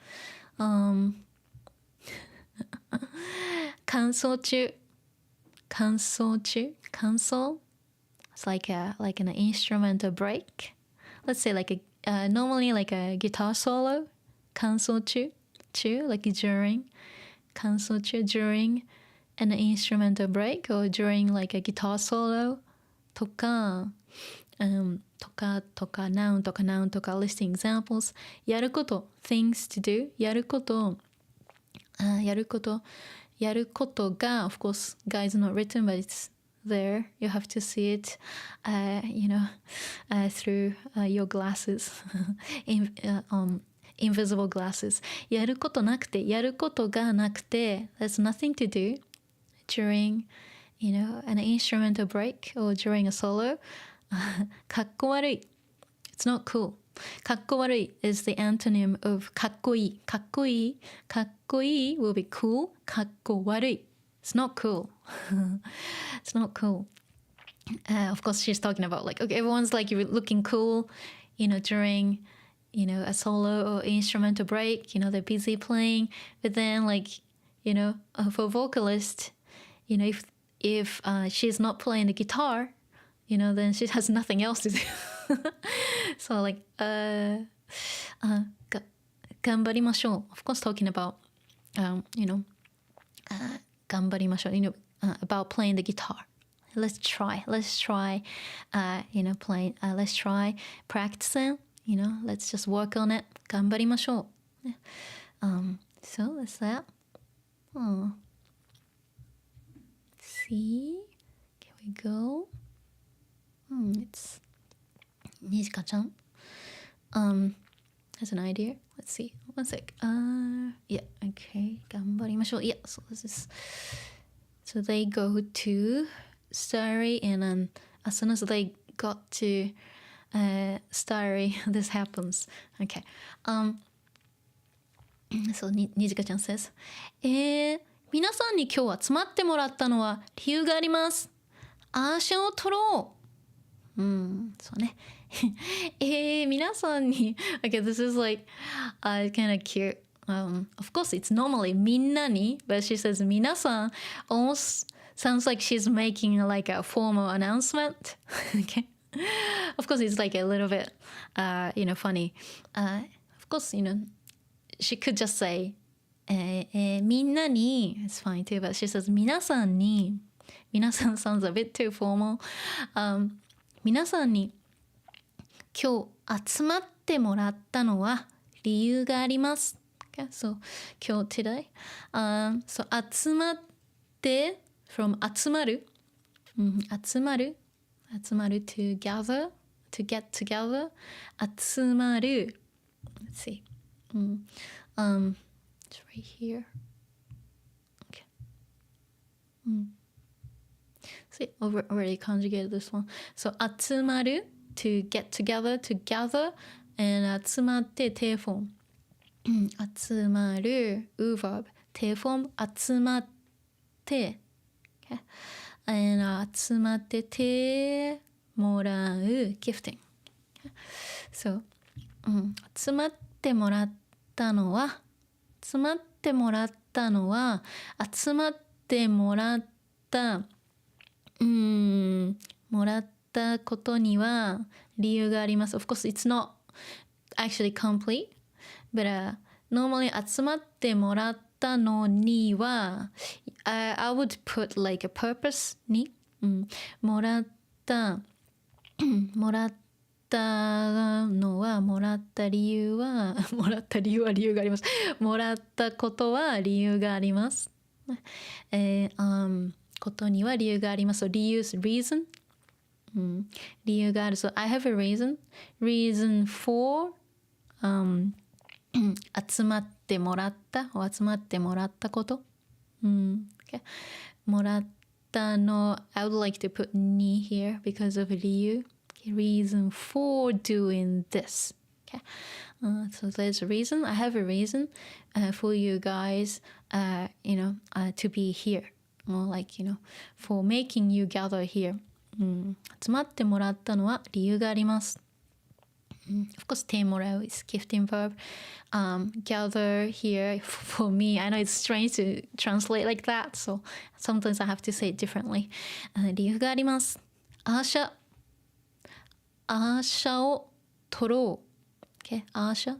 乾燥中 it's like an instrumental break let's say like a normally like a guitar solo 乾燥中 like during 乾燥中 during an instrumental break or during like a guitar solo とかnoun とか listing examples やること things to do やることが of course guys not written but it's there you have to see it you know through your glasses invisible glasses やることなくてやることがなくて there's nothing to do during you know an instrumental break or during a solo かっこ悪い it's not cool かっこ悪い is the antonym of かっこいい will be cool かっこ悪い it's not cool it's not cool of course she's talking about like okay everyone's like you're looking cool you know during you know a solo or instrumental break you know they're busy playing but then like you know for vocalist you know if she's not playing the guitar you know then she has nothing else to do so like 頑張りましょう of course talking about you know 頑張りましょう you know about playing the guitar let's try you know playing let's try practicing you know let's just work on it 頑張りましょう so that's that see can we go it's Nijika-chan has an idea let's see one sec yeah okay 頑張りましょう yeah so this is so they go to Starry and then as soon as they got to Starry this happens okay so Nijika-chan says 皆さんに今日集まってもらったのは理由がありますアーシャンを撮ろうそうね皆さんに okay this is like kind of cute of course it's normally みんなに but she says 皆さん almost sounds like she's making like a formal announcement okay of course it's like a little bit you know funny of course you know she could just say みんなに it's fine too but she says 皆さんに皆さん sounds a bit too formal 皆さんに今日集まってもらったのは理由があります okay, so 今日 today so 集まって from 集まる、集まる to gather to get together 集まる let's see it's right here okay see already conjugated this one so 集まる to get together to gather and 集まって定フォーム集まる verb て form 集まって、okay? and 集まっててもらう gifting. So, 集まってもらったのは集まってもらったもらったことには理由があります。Of course, it's not actually complete, but normally 集まってもらったのには、I would put like a purpose に、もらったのはもらった理由は理由があります。もらったことは理由があります。ことには理由があります。理由 reason、理由がある。So I have a reason for、集まってもらったこと、okay? もらったの I would like to put に here because of 理由reason for doing this. Okay, so there's a reason. I have a reason for you guys, to be here, or like for making you gather here. 集まってもらったのは理由があります。Of course, てもらう is gifting verb. Gather here for me. I know it's strange to translate like that, so sometimes I have to say it differently. 理由があります。アーシャを撮ろう。Okay, アーシャ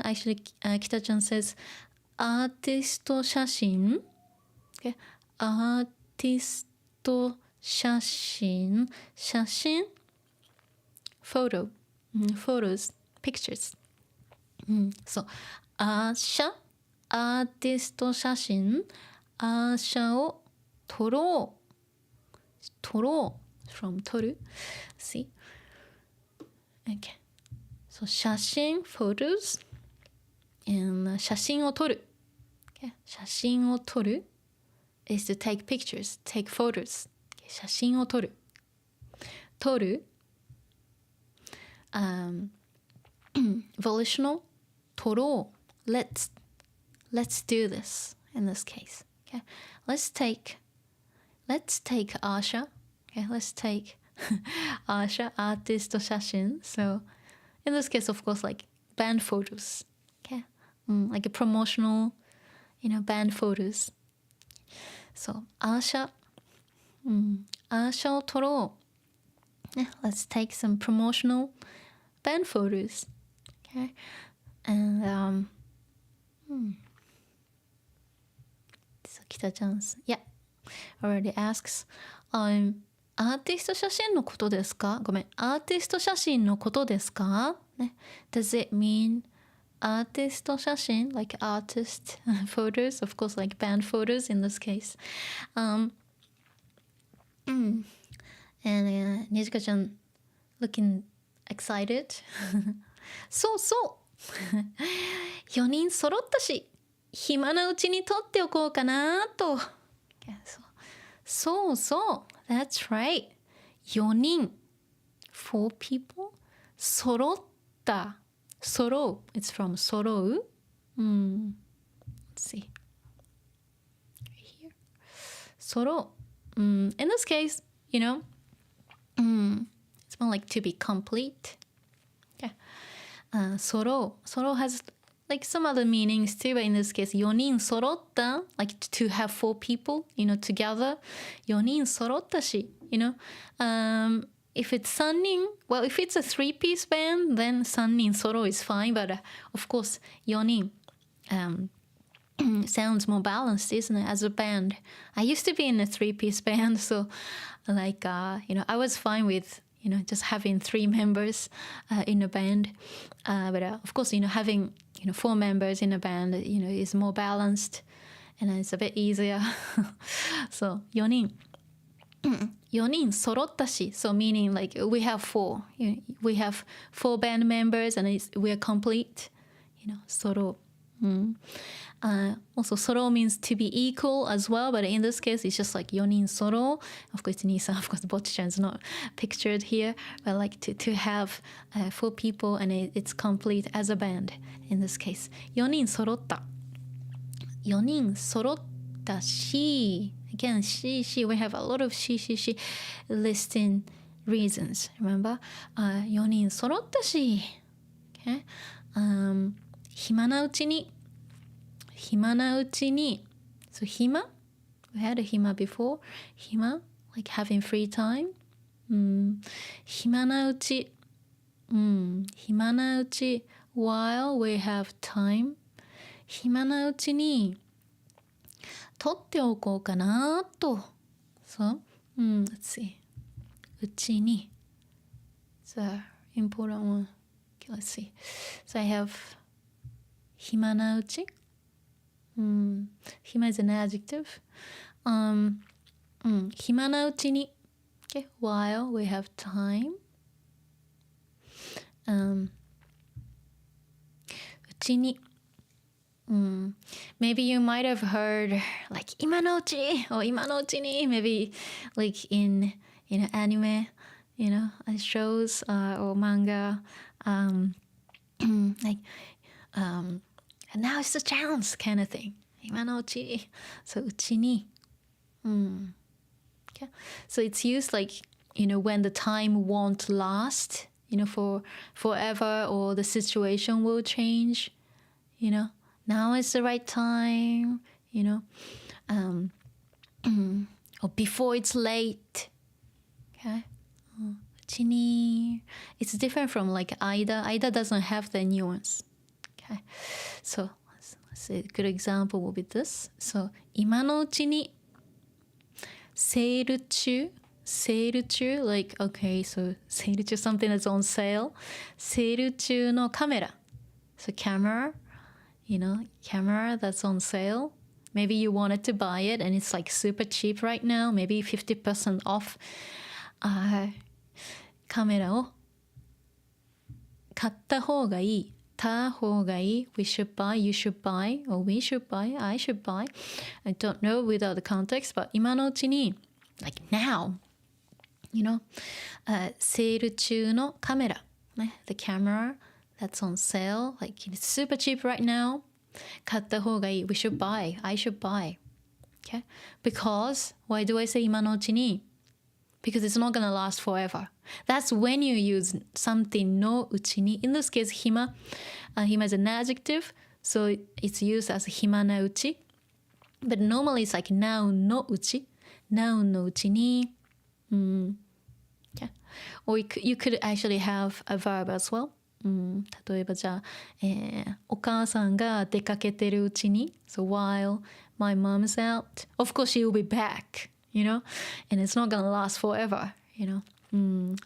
actually, 北ちゃん says アーティスト写真。Okay, アーティスト写真 photo, photos, pictures. So アーティスト写真アーシャを撮ろう from 撮る see Okay. So 写真 photos and 写真を撮る okay. 写真を撮る is to take pictures, take photos. Okay. 写真を撮るvolitional 撮ろう let's do this in this case. Okay. Let's take Asha. Okay. Let's take Asha, artist 写真 So in this case, of course, like band photos. Okay. Like a promotional, band photos. So Asha を撮ろう Let's take some promotional band photos. Okay. And so Kita-chan's already asksアーティスト写真のことですか？ごめん。アーティスト写真のことですか？ね。Does it mean アーティスト写真 like artist photos? Of course, like band photos in this case. And Nijika ちゃん looking excited. そう4人揃ったし暇なうちに撮っておこうかなと。そうThat's right. 4人 4 people 揃った揃う It's from 揃う Let's see right here 揃う In this case, it's more like to be complete. Okay. 揃う has like some other meanings too, but in this case, 4人揃った like to have 4 people, together. 4人揃ったし, if it's 3人, well, if it's a 3-piece band, then 3人揃 is fine, but of course, 4人 sounds more balanced, isn't it, as a band? I used to be in a 3-piece band, so like, I was fine with, just having 3 members in a band. But of course, having 4 members in a band, is more balanced and it's a bit easier. So 4人揃ったし so meaning like we have 4 band members and we are complete, 揃うalso 揃 means to be equal as well, but in this case it's just like 4人揃 of course Nisa, of course Bocchi is not pictured here, but like to have 4 people and it's complete as a band in this case 4人揃った4人揃ったし again she we have a lot of she listing reasons remember 4人揃ったし okay? 暇なうちに so 暇 we had a 暇 before 暇 like having free time 暇なうち暇なうち while we have time 暇なうちに取っておこうかなと so let's see うちに it's a important one okay, let's see so I have 暇なうち暇 is an adjective 暇なうちに okay, while we have time うちにmaybe you might have heard like 今のうち or 今のうちに maybe like in anime shows or manga like now it's the chance kind of thing 今のうち so うちにokay. so it's used like when the time won't last for forever or the situation will change now is the right time or before it's late okay it's different from like Aida doesn't have the nuance okay so let's say a good example will be this so 今のうちにセール中 like okay so セール中 something that's on sale セール中のカメラ so camera camera that's on sale maybe you wanted to buy it and it's like super cheap right now maybe 50% off カメラを買った方がいいた方がいい we should buy you should buy or we should buy I should buy I don't know without the context but 今のうちに like nowセール中のカメラ、ね、the camera that's on sale like it's super cheap right now 買った方がいい we should buy I should buy okay because why do I say 今のうちに because it's not gonna last forever that's when you use something のうちに in this case 暇暇 is an adjective so it's used as 暇なうち but normally it's like now のうち now のうちにokay. Or you could actually have a verb as well. 例えばじゃあ、お母さんが出かけてるうちに So while my mom's out of course she will be back and it's not gonna last forever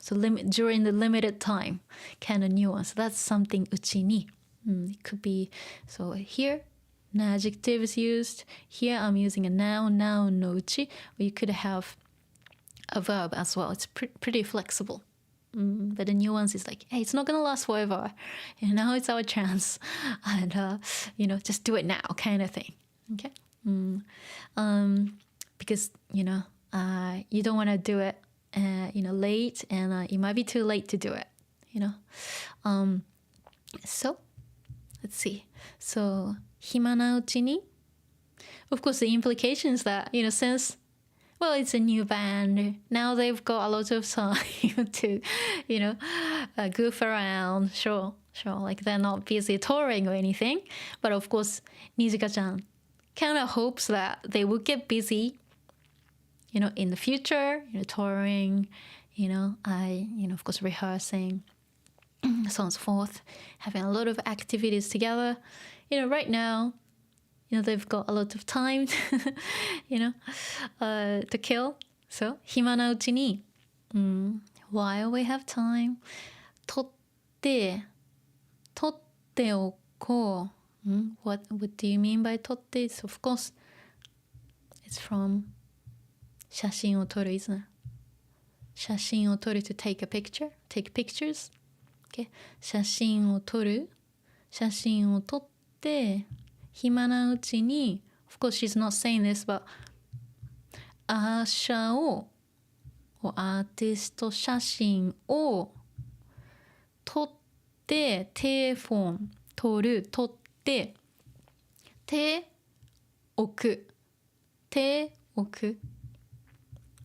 so during the limited time kind of nuance that's something うちにit could be so here an adjective is used here I'm using a noun のうち or you could have a verb as well. It's pretty flexible. But the nuance is like, hey, it's not going to last forever. And now it's our chance. And, just do it now kind of thing. Okay? Because, you don't want to do it, late. And it might be too late to do it, So, let's see. So, 暇なうちに Of course, the implication is that, since well, it's a new band. Now they've got a lot of time to, goof around. Sure. Like they're not busy touring or anything. But of course, Nijika-chan kind of hopes that they will get busy, in the future, touring, of course, rehearsing, so on and so forth, having a lot of activities together. Right now, they've got a lot of time, to kill. So, 暇なうちに、while we have time, 取っておこう。What do you mean by 取って? So, of course, it's from 写真を撮る isn't it? 写真を撮る to take pictures. Okay. 写真を撮って暇なうちに of course she's not saying this but アーティスト写真を撮って撮って手置く手置く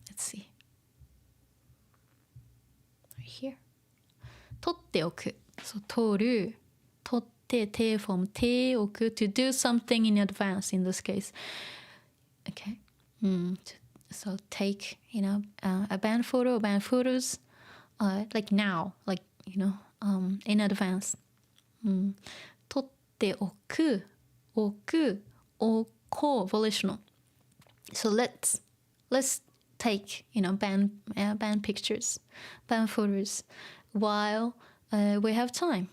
Let's see right here 取っておく So 取る取って手 from 手置く to do something in advance in this case Okay So take a band photo or band photos like now like in advance 取っておく置く置こう volitional So let's take band pictures band photos while we have time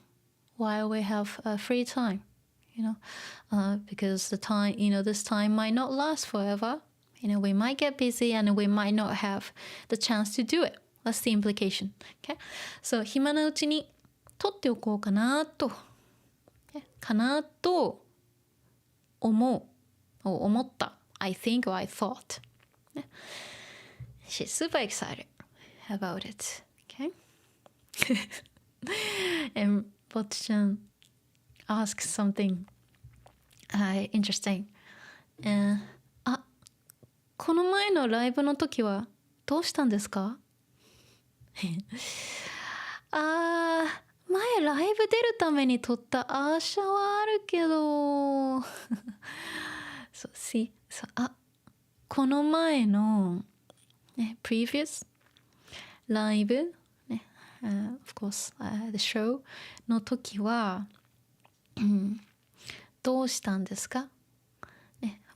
while we have free time because the time this time might not last forever we might get busy and we might not have the chance to do it That's the implication okay So 暇なうちに撮っておこうかなと思った I think or I thought She's super excited about it okay and Bocchi-chan asks something interesting この前のライブの時はどうしたんですか前ライブ出るために撮ったアーシャはあるけどそうこの前の、previous ライブ、of course、the show の時は、どうしたんですか、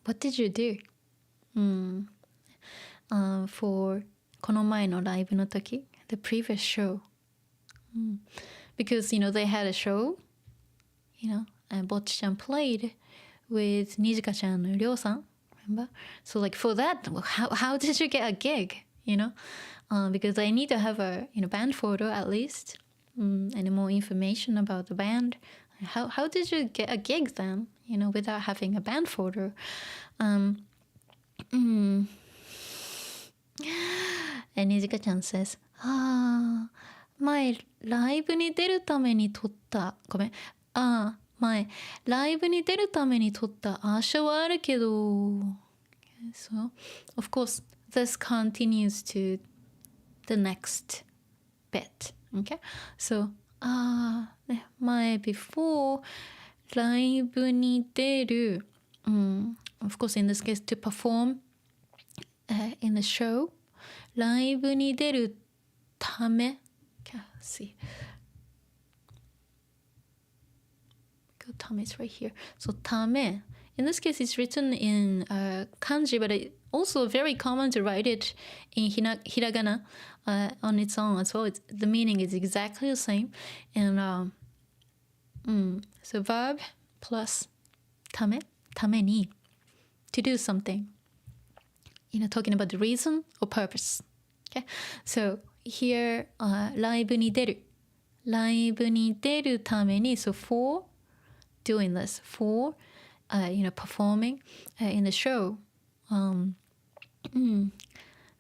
What did you do、for この前のライブの時 the previous show、because they had a show and Bocchi-chan played with Nijika-chan and Ryo-san remember so like for that how did you get a gig because I need to have a band photo at least and more information about the band how did you get a gig then without having a band photo and Nijika-chan says 前ライブに出るために撮ったごめん前ライブに出るために撮ったアーシャはあるけど So of course this continues to the next bit okay So 前 before ライブに出るof course in this case to perform in the show ライブに出るためLet's see. Tame is right here. So tame. In this case, it's written in kanji, but it's also very common to write it in hiragana on its own as well. The meaning is exactly the same. And so verb plus tame ni to do something. Talking about the reason or purpose. Okay. So here ライブに出るために so for doing this for performing in the show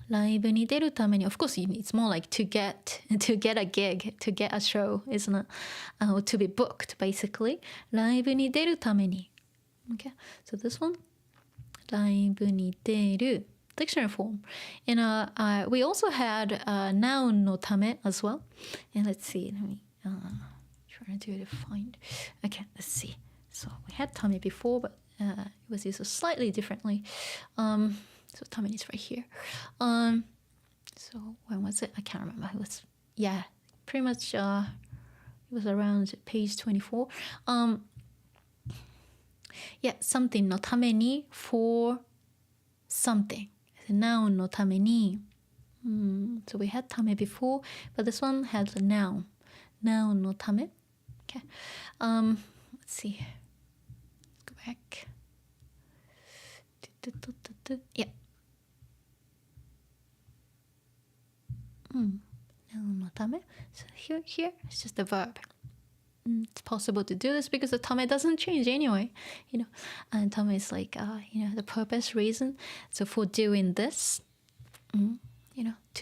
ライブに出るために of course it's more like to get a gig to get a show isn't it or to be booked basically ライブに出るために okay so this one ライブに出るdictionary form. And we also had noun no tame as well. And let's see, let me try to find. Okay, let's see. So we had tame before, but it was used slightly differently. So tame is right here. So when was it? I can't remember. It was pretty much. It was around page 24. Something no tame ni for something. Noun no tame ni. So we had tame before, but this one had the noun. Noun no tame. Okay. Let's see. Let's go back. Yeah. Noun no tame. So here it's just the verb. It's possible to do this because the tame doesn't change anyway, and tame is like the purpose, reason. So for doing this, to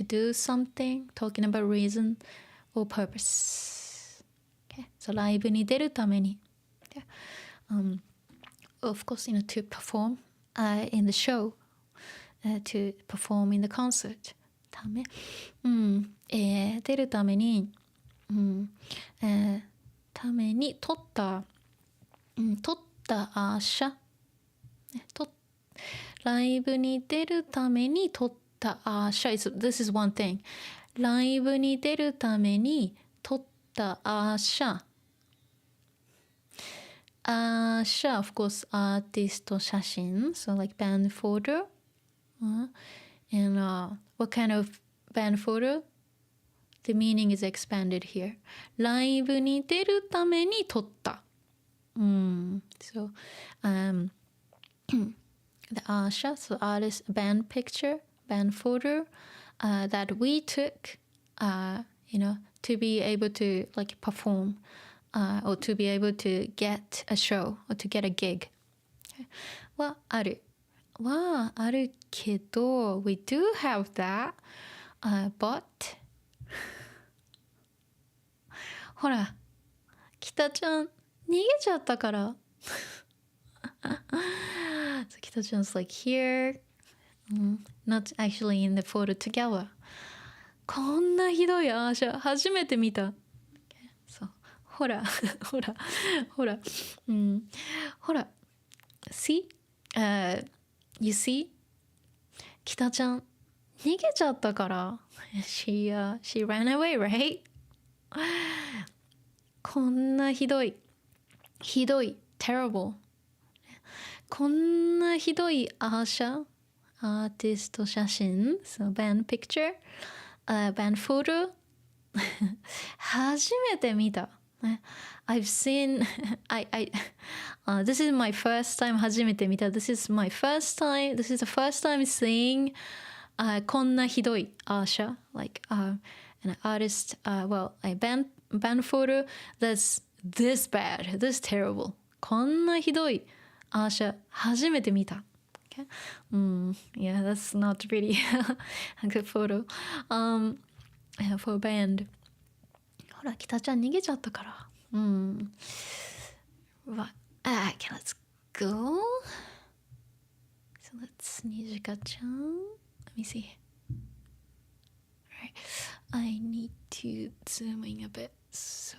do something, talking about reason or purpose. Okay, so ライブに出るために of course to perform in the show to perform in the concert ため、出るために、ために取った朝、ライブに出るために取った朝 This is one thing ライブに出るために取った朝of course artist 写真 so like band photo and what kind of band photo the meaning is expanded here ライブに出るために撮った、so the Asha, so artist band picture, band photo that we took, to be able to like perform or to be able to get a show or to get a gig. はあるけど we do have that, but ほら北ちゃん逃げちゃったからSo Kita-chan's like here, not actually in the photo together. こんなひどいアーシャ初めて見た。そうほらほら、see? You see? 北ちゃん逃げちゃったから。She ran away, right? こんなひどい terribleこんなひどいアーティスト写真 so band picture, band photo 初めて見た I've seen this is my first time 初めて見た this is the first time seeing こんなひどいアーシャ like an artist, well a band photo that's this bad, this terrible こんなひどいAsha 初めて見た okay? Yeah, that's not really a good photo for a band ほら北ちゃん逃げちゃったからokay, let's go so let's Nijika chan let me see alright I need to zoom in a bit so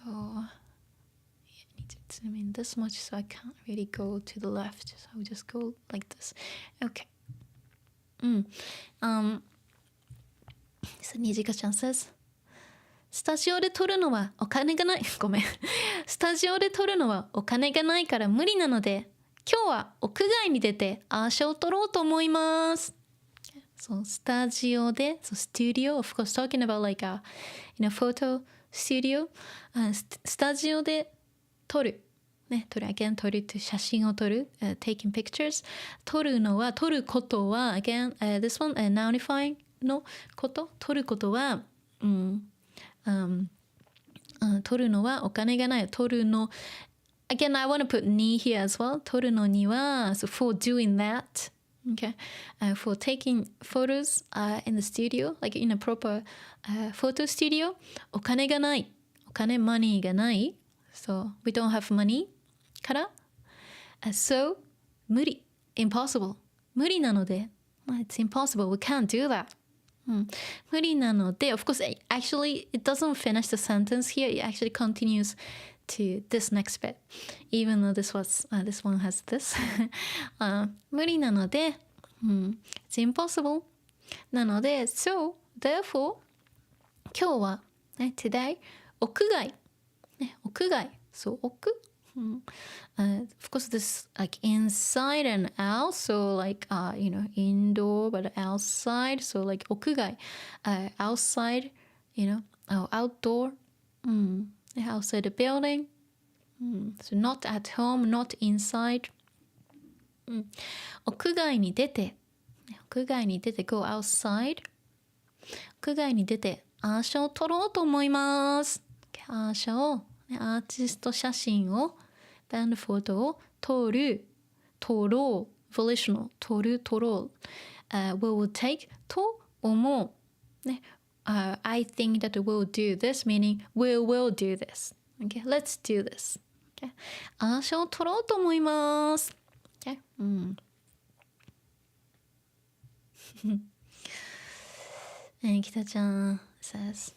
zoom in this much so I can't really go to the left so I'll just go like this okay so Nijika-chan says スタジオで撮るのはお金がないごめんスタジオで撮るのはお金がないから無理なので今日は屋外に出てアーシャを撮ろうと思いますそうスタジオでそう studio of course talking about like a photo studio スタジオで撮るね、again 撮るって写真を撮る、taking pictures 撮ることは again、this one、nounifying のこと撮ることは、撮るのはお金がない撮るの again I want to put ni here as well 撮るのには so for doing that okay、for taking photos、in the studio like in a proper、photo studio お金がないお金 money がない so we don't have moneyから、so 無理 impossible 無理なので、it's impossible we can't do that、無理なので of course actually it doesn't finish the sentence here it actually continues to this next bit even though this one has this 無理なので、it's impossible なので so therefore 今日は、ね、today 屋外、ね、屋外 so 屋of course this like inside and out so like indoor but outside so like 屋外、outside outdoor outside the building so not at home not inside 屋外に出てgo outside 屋外に出てアーシャを撮ろうと思いますアーシャをアーティスト写真をバンドフォトを撮ろう volitional 撮ろう、we will take と思う、ねI think that we'll do this meaning we will do this okay let's do this okay アーシャを撮ろうと思います、okay? 北ちゃん says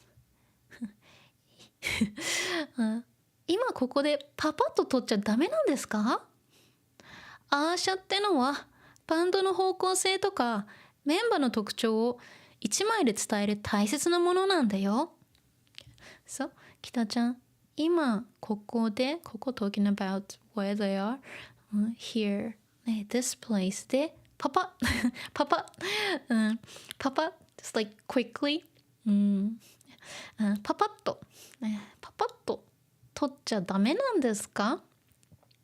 今ここでパパッと撮っちゃダメなんですか？アーシャってのはバンドの方向性とかメンバーの特徴を一枚で伝える大切なものなんだよ。そう、北ちゃん、今ここで、ここ talking about where they are, here, this place で、パパパパ、パパ just like quickly、パパッと、パパッと取っちゃダメなんですか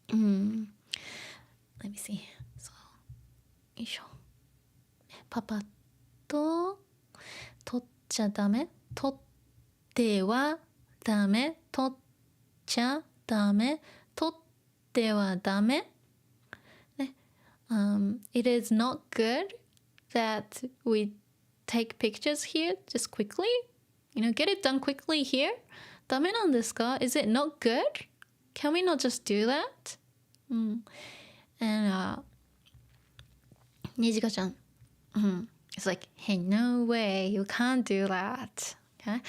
？Let me see. そう、よいしょ。パパッと取っちゃダメ、取ってはダメ、取っちゃダメ、取ってはダメ。ね、It is not good that we take pictures here just quickly. Get it done quickly here. ダメなんですか？ Is it not good? Can we not just do that? And Nijika ちゃん。It's like, hey, no way, you can't do that. Okay?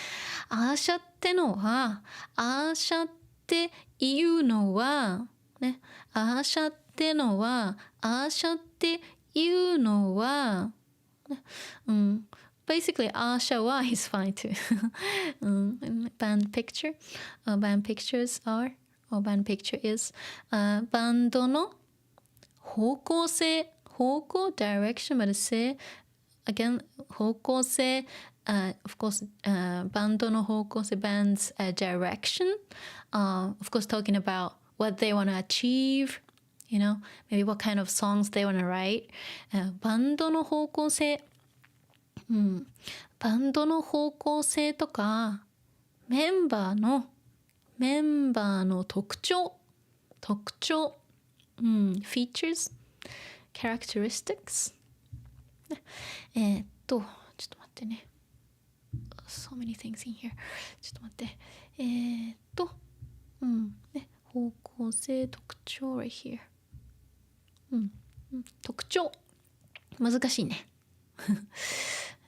アーシャってのは、アーシャっていうのは、ね、アーシャってのは、アーシャっていうのは、Basically, アーシャは is fine too. Band picture, band pictures are, or band picture is, バンドの方向性、方向 direction までsay again 方向性、of course バンドの方向性 band's direction, of course talking about what they want to achieve, maybe what kind of songs they want to write, バンドの方向性、バンドの方向性とかメンバーの特徴、features, characteristics。ちょっと待ってね。So many things in here. ちょっと待って。方向性、特徴 right here。特徴。難しいね。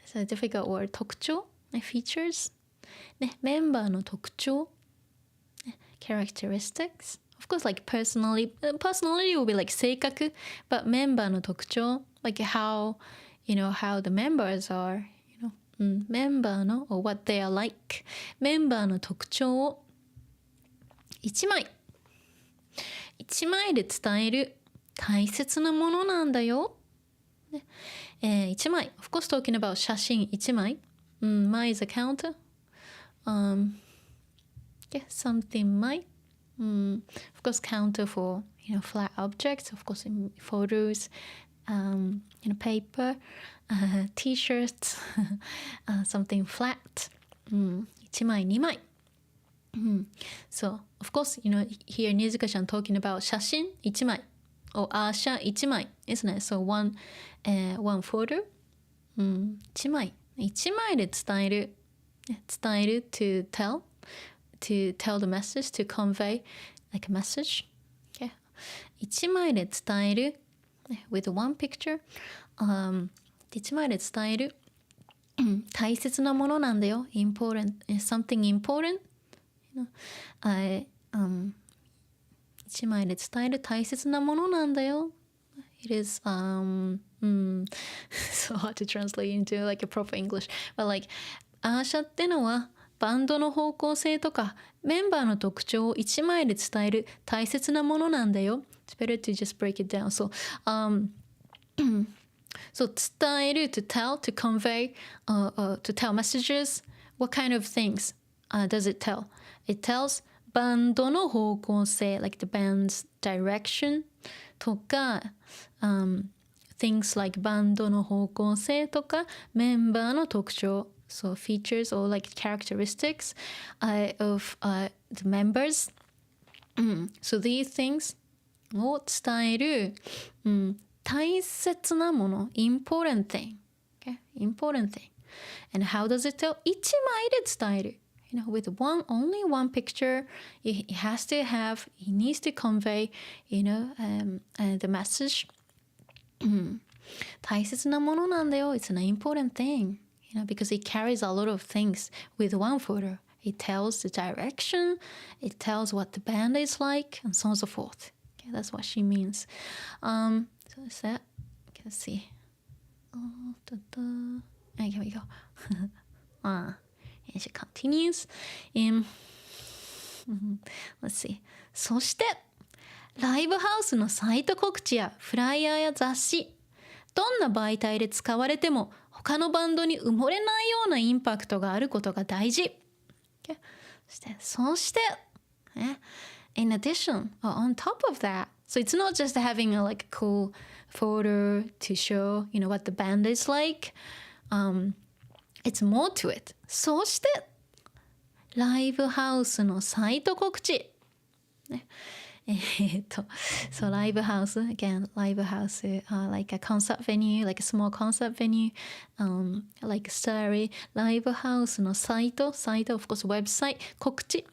It's a difficult word. 特徴、features。メンバーの特徴。characteristics.Of course, like personality will be like 性格 but メンバーの特徴 like how the members are, メンバーの or what they are like メンバーの特徴を一枚で伝える大切なものなんだよ、一枚 of course talking about 写真一枚、枚 is a counter, something 枚of course counter for flat objects, of course in photos, paper, t-shirts, something flat, 1枚2枚、so of course here Nijikaちゃん talking about 写真1枚 or アーシャ1枚 isn't it? So one photo、1枚で伝える to tell the message, to convey like a message. Okay. 一枚で伝える with one picture. 一枚で伝える大切なものなんだよ。important, something important. 一枚で伝える大切なものなんだよ。It is so hard to translate into like a proper English. But like アーシャってのはバンドの方向性とかメンバーの特徴を一枚で伝える大切なものなんだよ。It's better to just break it down. So, so 伝える to tell, to convey, to tell messages. What kind of things does it tell? It tells バンドの方向性 like the band's direction とか、things like バンドの方向性とかメンバーの特徴So features or like characteristics of the members. So these things を伝える、大切なもの important thing. Okay? Important thing. And how does it tell? 一枚で伝える。With only one picture, it has to have, it needs to convey, the message. 大切なものなんだよ。It's an important thing, because it carries a lot of things with one photo. It tells the direction, it tells what the band is like, and so on and so forth. Okay, that's what she means. So is that? Okay, let's see. Okay, here we go. And she continues. Let's see. そしてライブハウスのサイト告知やフライヤーや雑誌、どんな媒体で使われても他のバンドに埋もれないようなインパクトがあることが大事。Okay. そして、in addition, or on top of that, so it's not just having a cool photo to show, what the band is like. It's more to it. そしてライブハウスのサイト告知。So live house, again, live house, like a concert venue, like a small concert venue, like story, live house のサイト、of course, website, 告知。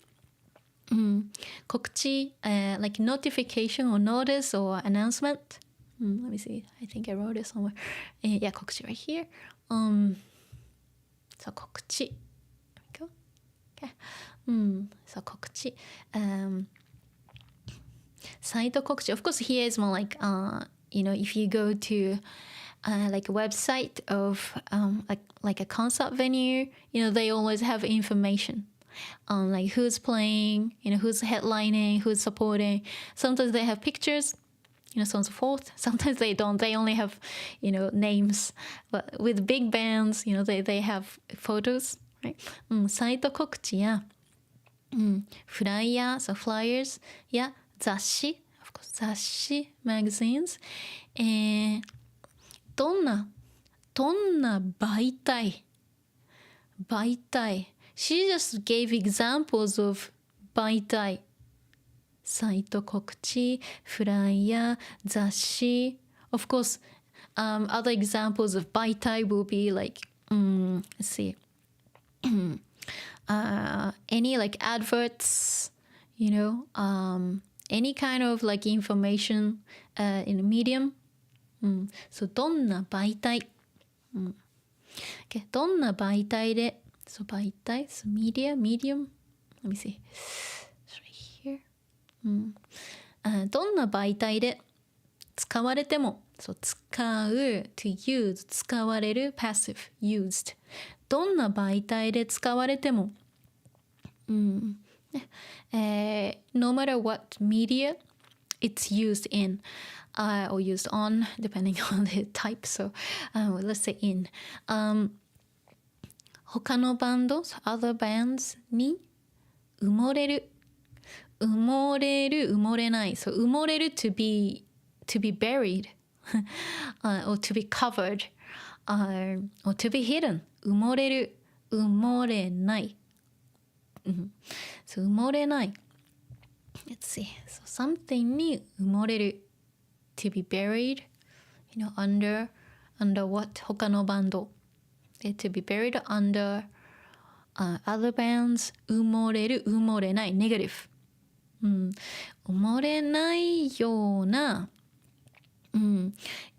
告知、like notification or notice or announcement. Let me see, I think I wrote it somewhere. Yeah, 告知 right here. So 告知。There we go. Okay. So 告知。サイト告知. Of course, here is more like, if you go to like a website of like a concert venue, they always have information on like who's playing, who's headlining, who's supporting. Sometimes they have pictures, so on and so forth. Sometimes they don't. They only have, names. But with big bands, they have photos, right? サイト告知や、フライヤー、so flyers や雑誌、of course, 雑誌 magazines、どんな媒体 She just gave examples of 媒体、サイト告知、フライヤー、雑誌。Of course, other examples of 媒体 will be like, let's see, any like adverts, any kind of like information in a medium. So どんな媒体、okay. どんな媒体で、so 媒体、so medium. Let me see. It's right here. どんな媒体で使われても、so 使う to use 使われる passive used。どんな媒体で使われても。No matter what media it's used in or used on, depending on the type. So let's say in. 他のバンド、other bands に埋もれる。埋もれない。So 埋もれる to be buried or to be covered or to be hidden. 埋もれる。埋もれない。So 埋もれない。Let's see. So something に埋もれる。To be buried, under what? 他のバンド。To be buried under other bands. 埋もれる、埋もれない。Negative. 埋もれないような、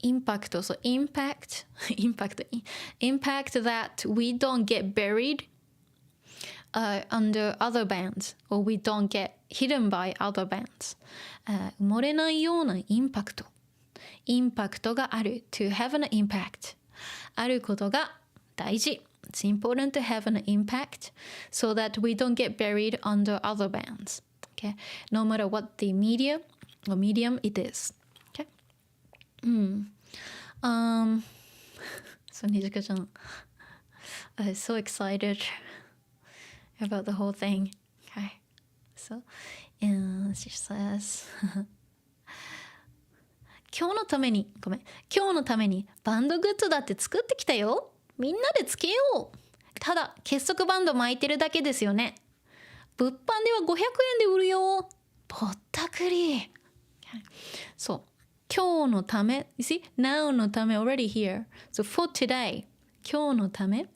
impact. So impact that we don't get buried.under other bands, or we don't get hidden by other bands. 埋もれないようなインパクトがある to have an impact あることが大事 It's important to have an impact so that we don't get buried under other bands. Okay? No matter what the media or medium it is. Okay? So Nijika-chan, I'm so excited.About the whole thing. Okay. So, she says 今日のためにバンドグッズだって作ってきたよ。みんなでつけよう。ただ結束バンド巻いてるだけですよね。物販では500円で売るよ。ぼったくり。そう。今日のため You see? Now のため already here. So for today 今日のため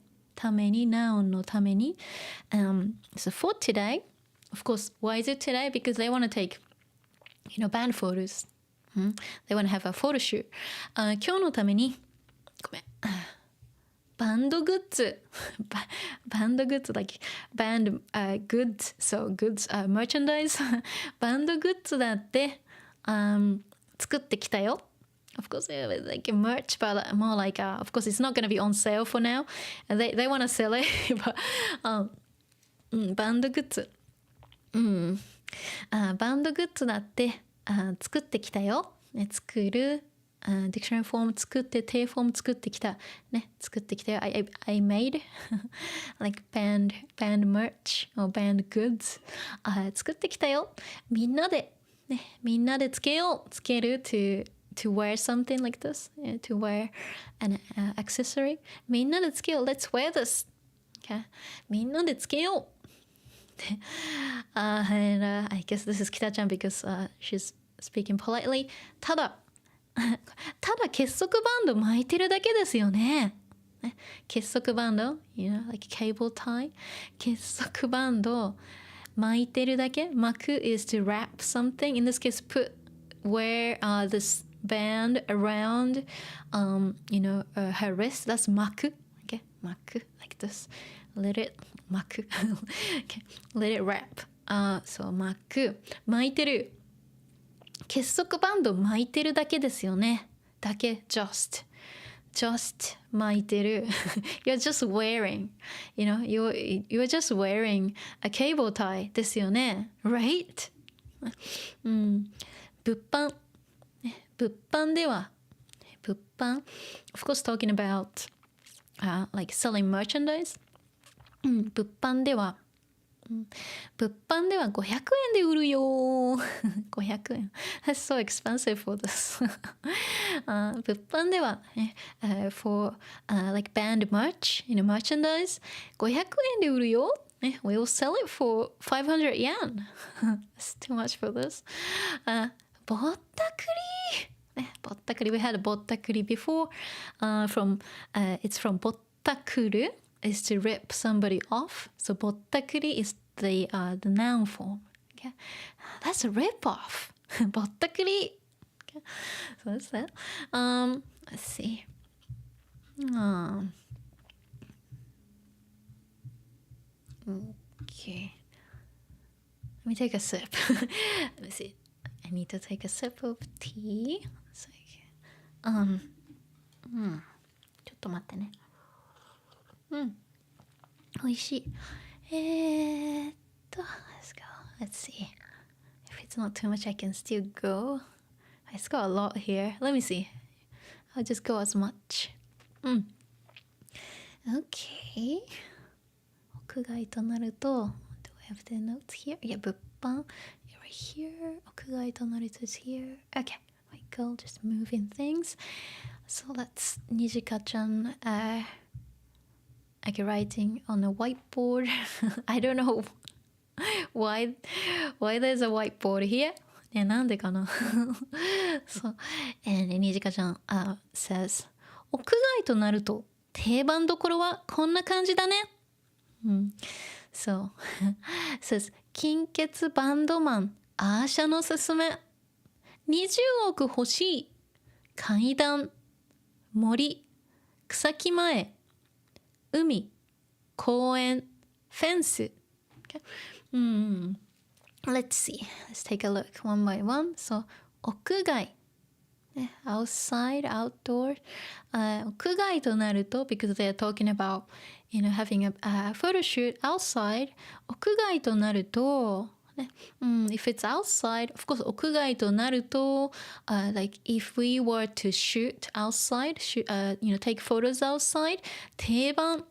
に now のために、so for today, of course, why is it today? Because they want to take, band photos. They want to have a photo shoot. 今日のためにごめんバンドグッズバンドグッズ like band goods so goods merchandise バンドグッズだって、作ってきたよ。Of course, like merch, but more like, of course, it's not going to be on sale for now. They want to sell it, but バンドグッズ、バンドグッズだって、作ってきたよ。ね、作る、ディクショナリーフォーム作って、定フォーム作ってきた。ね、作ってきたよ。I made like band merch or band goods、作ってきたよ。みんなで、ね、みんなでつけよう。つける to wear something like this, to wear an accessory. みんなでつけよう。Let's wear this. Okay? みんなでつけよう。and I guess this is Kita-chan because she's speaking politely. ただ結束バンド巻いてるだけですよね。結束バンド you know, like cable tie. 結束バンド巻いてるだけ。巻く is to wrap something. In this case, wear this band around, you know, her wrist. That's 巻く. Okay, 巻く like this. Let it 巻く. Okay, let it wrap. So 巻く巻いてる。結束バンド巻いてるだけですよね。だけ just 巻いてる。You're just wearing, you know, you're just wearing a cable tie ですよね。Right? 物販では物販 of course talking about like selling merchandise 物販では500円で売るよ500円 That's so expensive for this 物販では、for like band merch, you know, merchandise 500円で売るよWe'll sell it for 500 yen That's too much for this ぼったくりぼったくり We had a ぼったくり before from it's from ぼったくるis to rip somebody off. So ぼったくり is the noun form. Okay? That's a rip off. ぼったくり. Okay? So that's that. Let's see. Okay. Let me take a sip. Let me see. I need to take a sip of tea. So, ちょっと待ってね。美味しい。Let's go. Let's see. If it's not too much, I can still go. It's got a lot here. Let me see. I'll just go as much. Okay. 屋外となると Do I have the notes here? Yeah, 物販 right here. 屋外となると is here. Okay. We go just moving things. So that's Nijika-chan like writing on a whiteboard. I don't know why there's a whiteboard here. ね、なんでかなそう。And Nijika-chan says 屋外となると定番どころはこんな感じだね。So says 金欠バンドマンアーシャのすすめ20億欲しい階段森草木前海公園フェンス、okay? Let's see. Let's take a look one by one. So 屋外、outside, outdoor、屋外となると because they are talking about you know having a photo shoot outside 屋外となるとif it's outside, of course, 屋外となると、like if we were to shoot outside, you know, take photos outside, 定番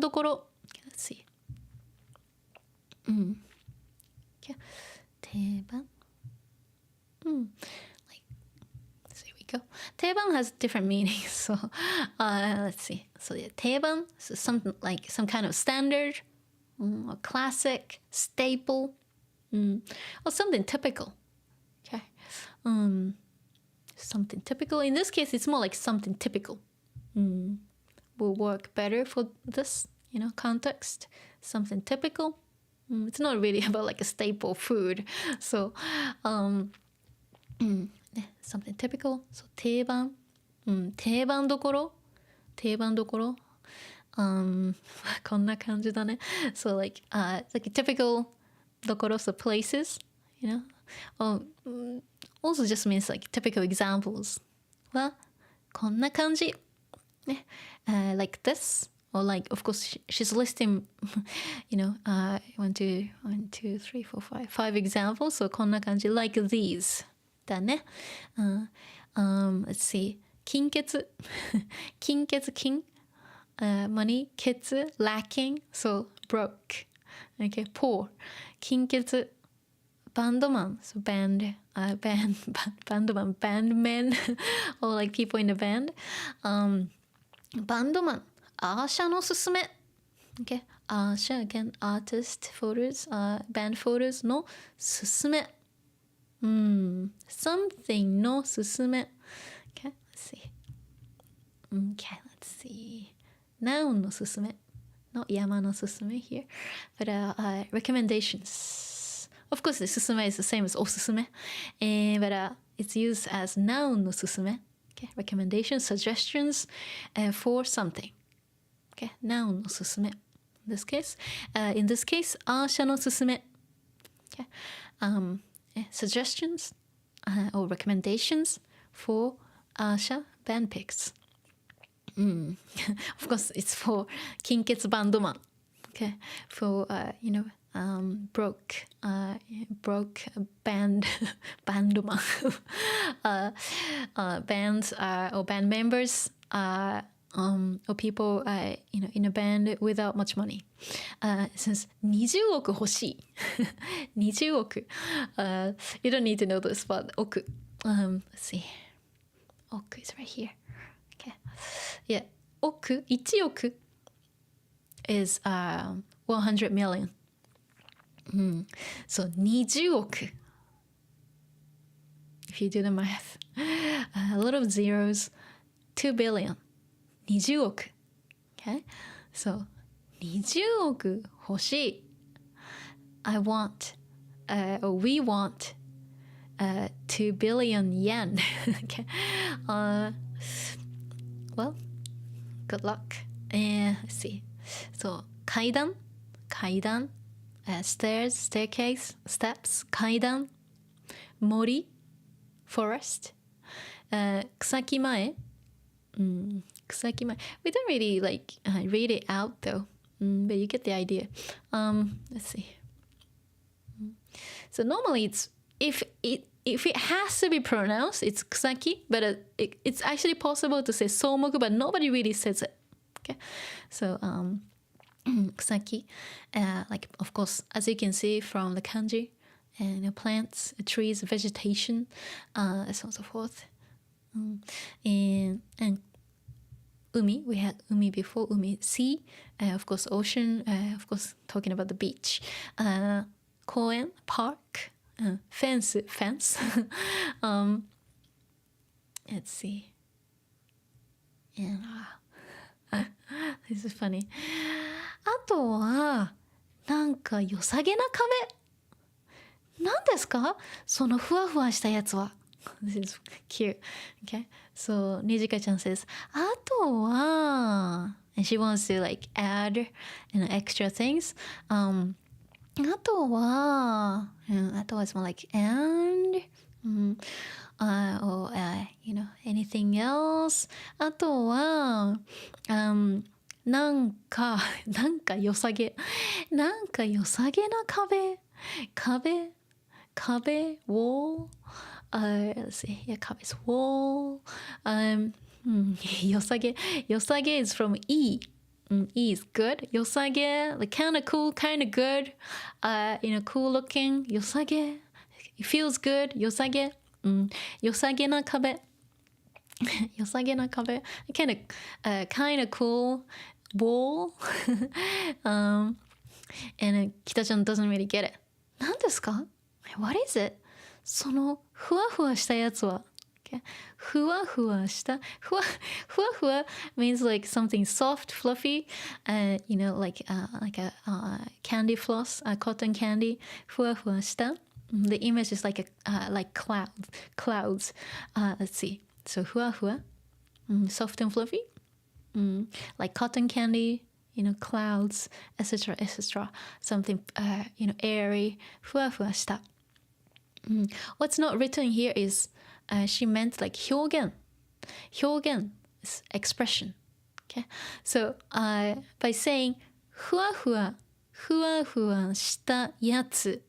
どころ。Let's see. Okay. 定番。Like, so here we go. 定番 has different meanings. So, let's see. So yeah, 定番, so something like some kind of standard. A classic, staple, or something typical. Okay, something typical. In this case, it's more like something typical. Will work better for this, you know, context. Something typical. It's not really about like a staple food. So, something typical. So 定番、定番どころ、定番どころ。こんな感じだね。So like like a typical どころ, so places, you know. Also just means like typical examples. はこんな感じ。ね。Like this. Or like, of course, she's listing, you know, 5 examples. So こんな感じ like these だね。Let's see. 金欠金欠金 money 欠 lacking. So broke. Okay, poor. 金欠バンドマン so band bandman bandmen or like people in the band. バンドマンアーシャのすすめ Okay, アーシャ again artist photos, band photos のすすめsomething のすすめ Okay, let's see. Okay, let's see. Noun のすすめ Not 山のすすめ here. But recommendations. Of course, the すすめ is the same as おすすめ. But it's used as noun のすすめ Okay, recommendations, suggestions for something. Okay, noun のすすめ in this case, アーシャのすすめ Okay, suggestions or recommendations for アーシャ band picks. Of course, it's for 金欠バンドマン Okay, for you know, broke band bandman bands or band members or people you know, in a band without much money. It says 20億欲しい20億 you don't need to know this, but 億 let's see. 億 is right here. Okay, yeah, 億1億 is 100 million. So 20億 if you do the math, a lot of zeros, 2 billion 20億 Okay, so 20億欲しい I want or we want 2 billion yen. Okay, well, good luck. Let's see. So 階段 stairs, staircase, steps 階段 森 forest 草木前 草木前 we don't really like read it out though, but you get the idea. Let's see. So normally it's if it has to be pronounced, it's kusaki, but it's actually possible to say somoku, but nobody really says it. Okay, so kusaki, like of course, as you can see from the kanji, and you know, plants, trees, vegetation, so on and so forth. And umi, we had umi before, umi, sea, of course, ocean, of course, talking about the beach, koen, park, fence, let's see. And this is funny. あとはなんか良さげな壁。何ですか？そのふわふわしたやつは。This is cute. Okay. So Nijika-chan says, あとは and she wants to like add, you know, extra things. あとは is more like and or you know, anything else. あとはなんか良さげな壁 wall, let's see, yeah,壁is wall. 良さげ is from E. E is good. 良さげ like kind of cool, kind of good, you know, cool looking. 良さげ it feels good. 良さげ良さげな壁良さげな壁 kind of cool wall. And Kita-chan doesn't really get it. 何ですか? What is it? そのふわふわしたやつは Okay. ふわふわした。ふわふわ means like something soft, fluffy, you know, like a candy floss, cotton candy. ふわふわした. The image is like clouds. Let's see. So ふわふわ, soft and fluffy, like cotton candy, you know, clouds, etc., etc. Something, you know, airy. ふわふわした. What's not written here is she meant like 表現. 表現 is expression. Okay, so by saying ふわふわしたやつ,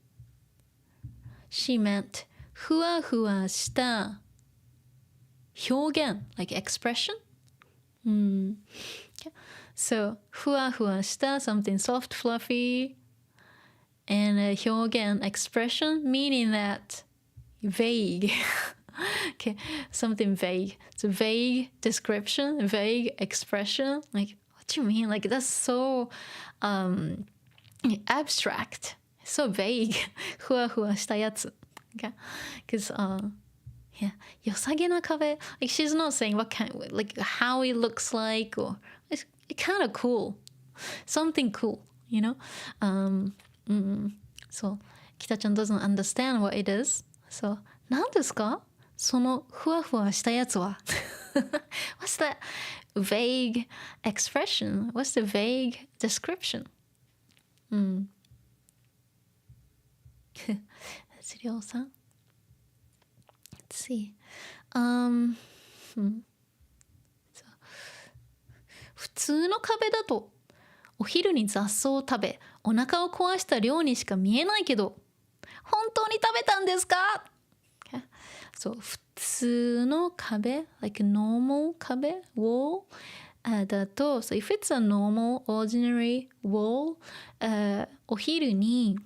she meant ふわふわした表現 like expression. Okay. So ふわふわした something soft, fluffy, and 表現 expression meaning that vague. Okay, something vague. It's a vague description, vague expression. Like, what do you mean? Like, that's so abstract, so vague. ふわふわしたやつ. Okay, because yeah, 良さげな壁. Like, she's not saying what kind, like how it looks like, or it's kind of cool, something cool, you know. So 北ちゃん doesn't understand what it is. So 何ですかそのふわふわしたやつは。What's that vague expression? What's the vague description? That's りょうさん. Let's see. So 普通の壁だとお昼に雑草を食べお腹を壊した量にしか見えないけど本当に食べたんですか? Okay. So 普通の壁 like normal 壁 wall だと so if it's a normal ordinary wall お昼に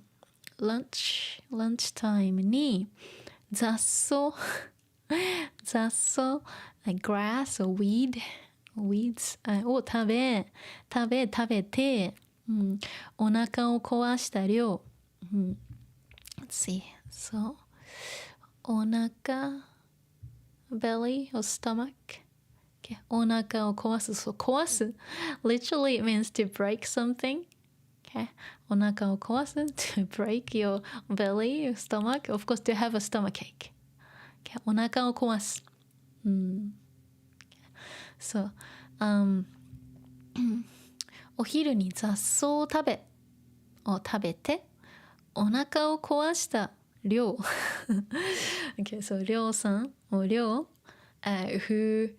lunch time に雑草like grass or weeds を食べて、お腹を壊した量、let's see, so お腹 belly or stomach, okay. お腹を壊す so 壊す literally it means to break something, okay. お腹を壊す to break your belly, your stomach, of course to have a stomachache, okay. お腹を壊す、So, お昼に雑草を食べてお腹を壊した量okay, so りょうさん or りょう、who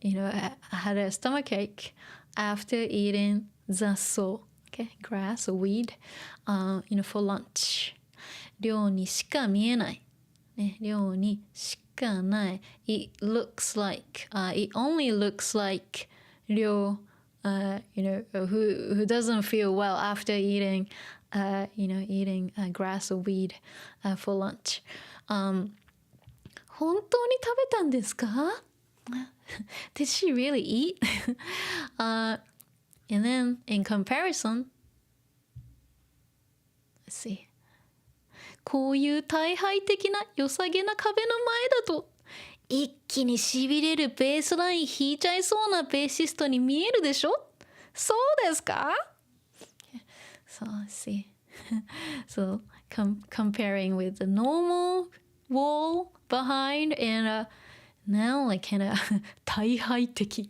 you know had a stomachache after eating 雑草 okay, grass or weed you know for lunch 量にしか見えない、ね、量にしかない it looks like it only looks like 量you know who doesn't feel well after eating you know eating grass or weed for lunch 本当に食べたんですか? Did she really eat? And then in comparison, let's see. こういう大敗的な良さげな壁の前だと一気にしびれるベースライン弾いちゃいそうなベーシストに見えるでしょ? そうですか? So let's see. So comparing with the normal wall behind and now like kind of 大敗的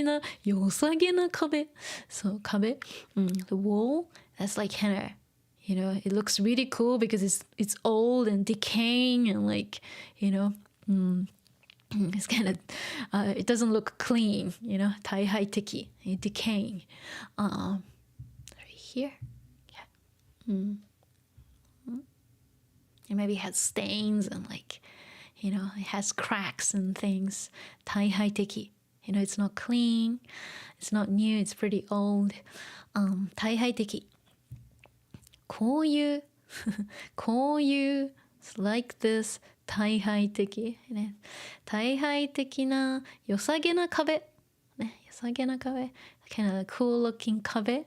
な良さげな壁 So 壁、the wall that's like kind of you know it looks really cool because it's old and decaying and like you know it's kind of it doesn't look clean, you know 大敗的 decaying right here and maybe it has stains and like you know it has cracks and things 大敗的 you know it's not clean, it's not new, it's pretty old 大敗的こういうlike this 大敗的、ね、大敗的な良さげな壁、ね、良さげな壁 kind of cool looking 壁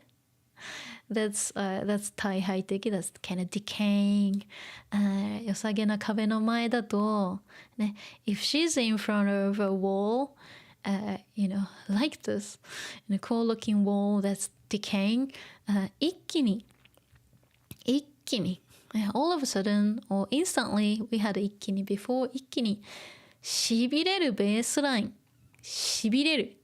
That's Thai high tech. That's kind of decaying. 良さげな壁の前だと、ね、if she's in front of a wall, like this, in a cool looking wall that's decaying, 一気に all of a sudden or instantly, we had 一気に before 一気にしびれるベースライン、しびれる、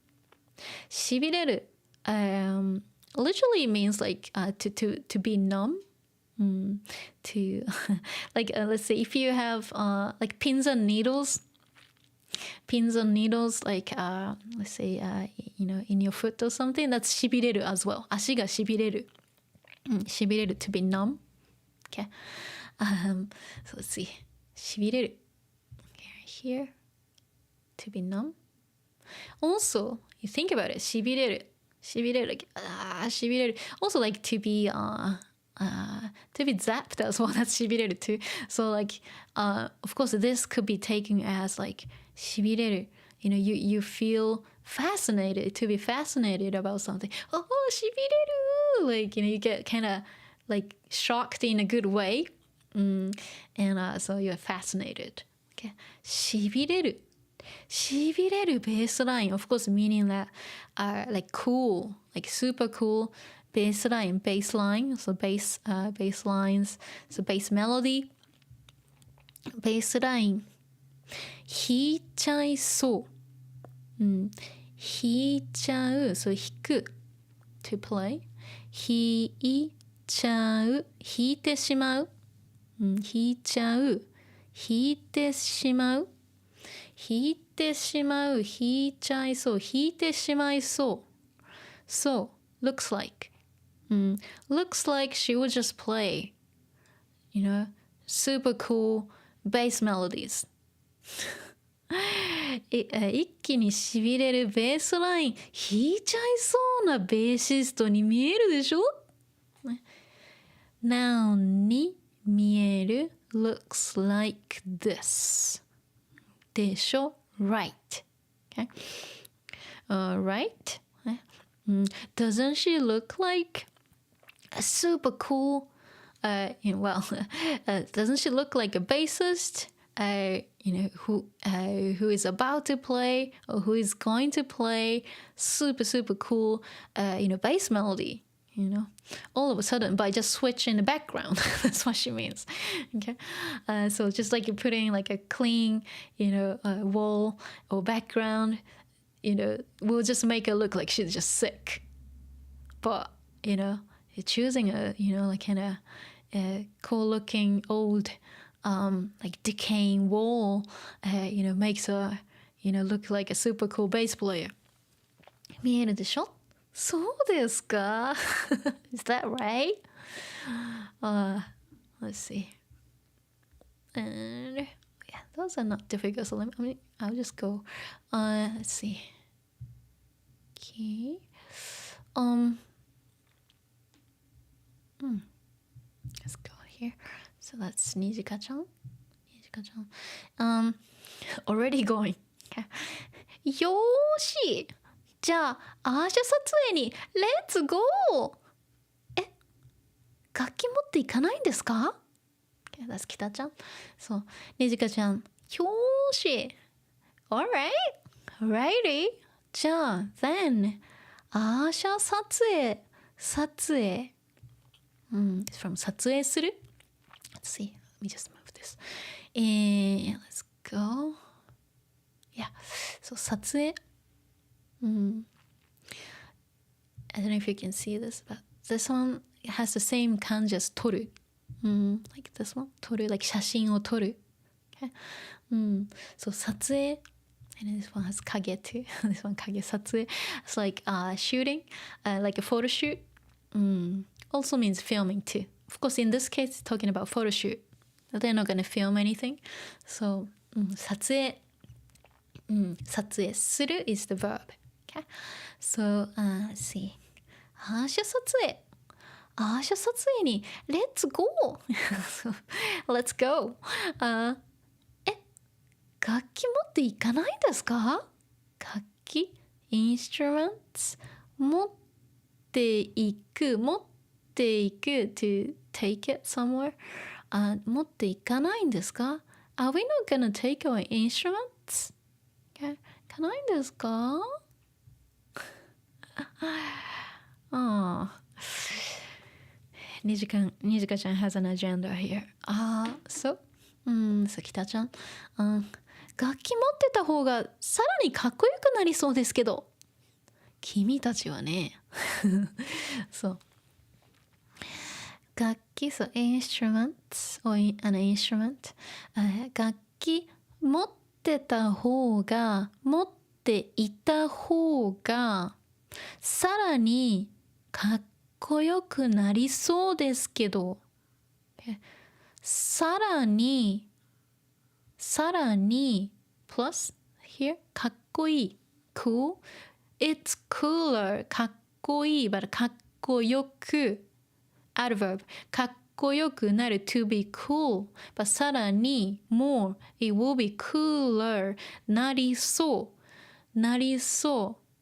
literally means like to be numb, to like let's say if you have like pins and needles, like let's say in your foot or something, that's しびれる as well. 足がしびれる、しびれる to be numb. Okay, so let's see, しびれる here to be numb. Also, you think about it, しびれる like しびれる also like to be zapped as well. That's しびれる too. So like of course this could be taken as like しびれる, you feel fascinated, to be fascinated about something. Oh, しびれる, like you get kind of like shocked in a good way, and so you're fascinated. Okay, しびれるbaseline, of course, meaning that like cool, like super cool baseline, so bass lines, so bass melody, baseline 弾いちゃいそう、弾いちゃう、so 弾く to play, 弾いちゃう、弾いてしまう、弾いちゃう、弾いてしまう、弾いてしまう、弾いちゃいそう、弾いてしまいそう。So, looks like she would just play, super cool bass melodies. 一気にしびれるベースライン、弾いちゃいそうなベーシストに見えるでしょ？なおに見える looks like this. でしょ？Right. Okay. Right. Doesn't she look like a super cool, doesn't she look like a bassist, who is about to play or who is going to play super, super cool, bass melody, all of a sudden by just switching the background. That's what she means. Okay. So just like you're putting like a clean, wall or background, we'll just make her look like she's just sick. But, you're choosing a, like kind of cool looking old, like decaying wall, makes her, look like a super cool bass player. 見えるでしょ？そうですか? Is that right? Let's see. And yeah, those are not difficult. So I'll just go. Let's see. Okay. Let's go here. So that's Nijika-chan. Already going. Okay. よーし。じゃあ、アーシャ撮影にレッツゴー！楽器持っていかないんですか？ Okay, that's 北ちゃん。そう、ねじかちゃん。よーし。Alright. Righty. じゃあ、then アーシャ撮影。from 撮影する？ Let's see. Let me just move this. Let's go. Yeah. So 撮影。I don't know if you can see this, but this one has the same kanji as 撮る. Like this one, 撮る, like 写真を撮る. Okay. So 撮影, and this one has kage too. This one kage 撮影. It's like shooting, like a photo shoot. Also means filming too. Of course, in this case, it's talking about photo shoot. They're not going to film anything. So 撮影. 撮影する is the verb. Okay. So, let's see. アーシャ撮影に Let's go! Let's go! 楽器持っていかないですか？楽器 instruments 持っていく、持っていく to take it somewhere、持っていかないんですか？ Are we not gonna take our instruments? いかないんですか？Nijikaちゃん has an agenda here. So? そう、北ちゃん。楽器持ってた方がさらにかっこよくなりそうですけど。君たちはね。そう。楽器、そう、instruments or an instrument、楽器持ってた方が、持っていた方が、さらにかっこよくなりそうですけど、さらに、plus here、かっこいい、cool、it's cooler、かっこいい、but かっこよく、adverb、かっこよくなる to be cool、but さらに more、it will be cooler、なりそう、it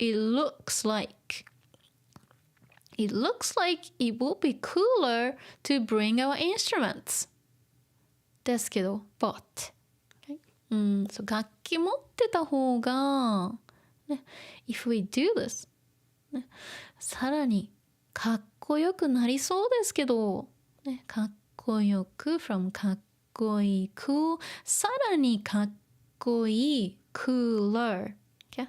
looks like it will be cooler to bring our instruments ですけど but、そう楽器持ってた方が、ね、if we do this、ね、さらにかっこよくなりそうですけど、ね、かっこよく from かっこいい cool さらにかっこいい cooler、okay?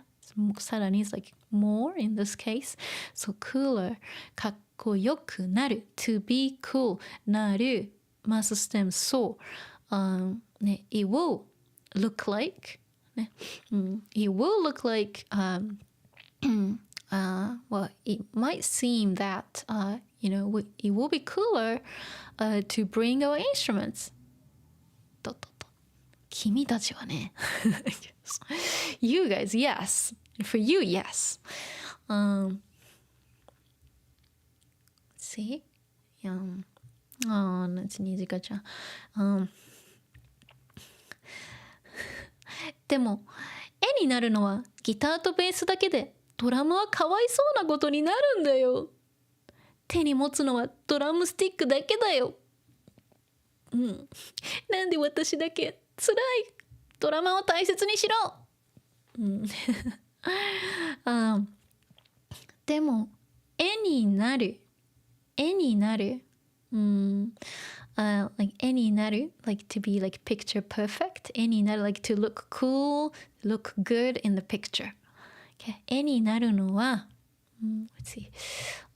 さらに is like more in this case so cooler かっこよくなる to be cool なる master stem so、ね、it will look like、ねit will look like、well, it might seem that, it will be cooler to bring our instruments. 君たちはね。You guys, yes. For you, yes. See? That's Nijikaちゃん。でも、絵になるのはギターとベースだけで、ドラムはかわいそうなことになるんだよ。手に持つのはドラムスティックだけだよ。なんで私だけつらい。ドラマを大切にしろ。でも絵になる。絵になる。like 絵になる like to be like picture perfect 絵になる like to look cool look good in the picture、okay? 絵になるのは、let's see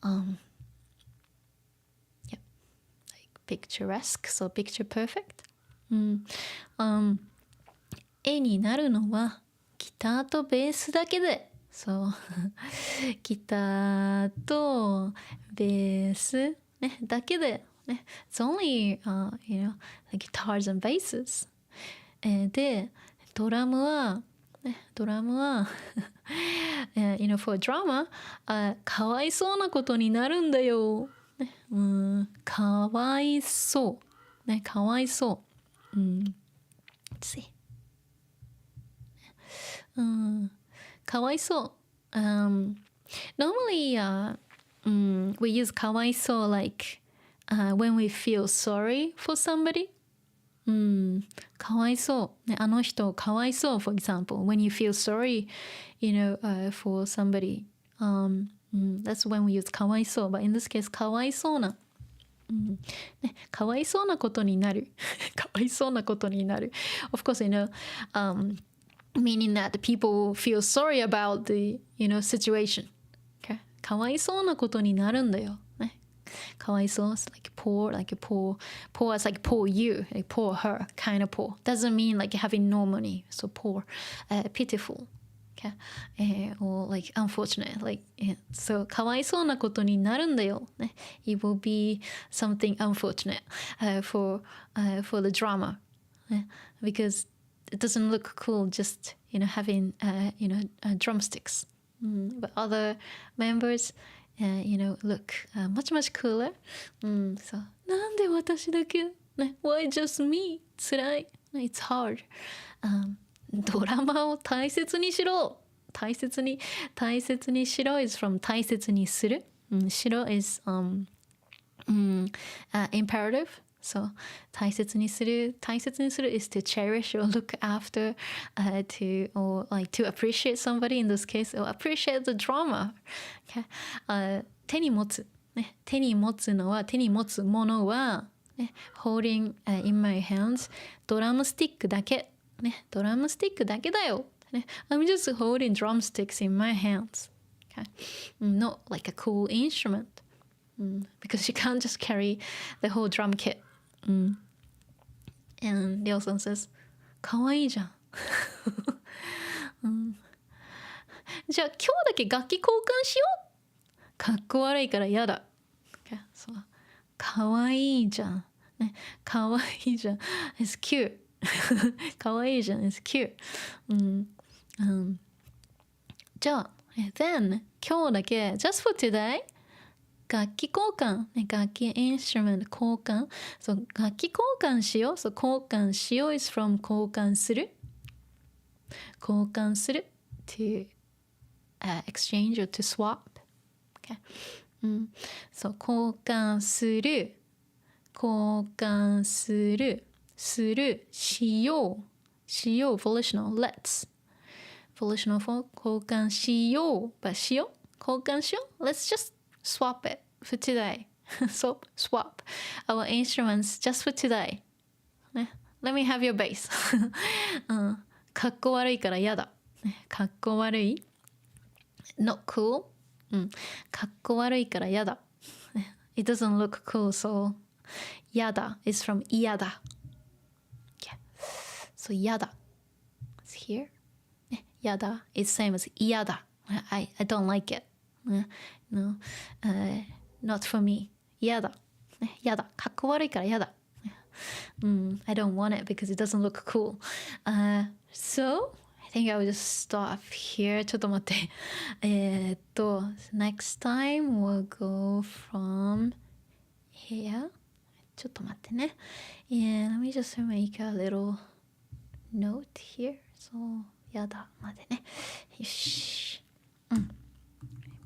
yeah like picturesque so picture perfect、絵になるのはギターとベースだけでそうギターとベース、ね、だけでIt's only, like guitars and basses. で、ドラムは、for drama, かわいそうなことになるんだよ。かわいそう。ね、かわいそう。Let's see. かわいそう。Normally, we use かわいそう like,when we feel sorry for somebody かわいそう、ね、あの人かわいそう for example when you feel sorry for somebody that's when we use かわいそう but in this case かわいそうな、ね、かわいそうなことになるかわいそうなことになる of course meaning that the people feel sorry about the situation、okay? かわいそうなことになるんだよかわいそう like poor is like poor you like poor her kind of poor doesn't mean like having no money so poor pitiful okay? or like unfortunate like so かわいそうなことになるんだよ、ね、it will be something unfortunate for the drama、ね、because it doesn't look cool just having drumsticks、but other members look much cooler、そうなんで私だけ、ね、Why just me 辛い It's hard、ドラマを大切にしろ大切にしろ is from 大切にする、shiro is imperative. So 大切にする is to cherish or look after, or like to appreciate somebody in this case, or appreciate the drama. Okay? 手に持つ、ね、手に持つのは手に持つものは、ね、holding、in my hands ドラムスティックだけ、ね、ドラムスティックだけだよ、ね、I'm just holding drumsticks in my hands. Okay? Not like a cool instrument. Because you can't just carry the whole drum kit. And Leo-san says, かわいいじゃん。じゃあ今日だけ楽器交換しよう。かっこ悪いから嫌だ。Okay, so, かわいいじゃん。ね、かわいいじゃん。It's cute. かわいいじゃん。It's cute. じゃあ、then 今日だけ just for today 楽器交換、ね、楽器インストゥルメント交換、そう楽器交換しよう、そう交換しよう is from 交換する、交換する to、exchange or to swap、okay? そう交換する、交換する、する、しよう、しよう volitional let's volitional for 交換しよう、but しよう、交換しよう let's just swap it for today. So swap our instruments just for today. Let me have your bass. かっこ悪いから嫌だ。かっこ悪い not cool. かっこ悪いから嫌だ。It doesn't look cool, so 嫌だ is from 嫌だ。Yeah. So 嫌だ is here. 嫌だ is same as 嫌だ。I don't like it. No, not for me. 嫌だ。嫌だ。かっこ悪いから嫌だ。I don't want it because it doesn't look cool. So, I think I will just stop here. ちょっと待って。next time we'll go from here. ちょっと待ってね。And let me just make a little note here. So, やだまでね。よし。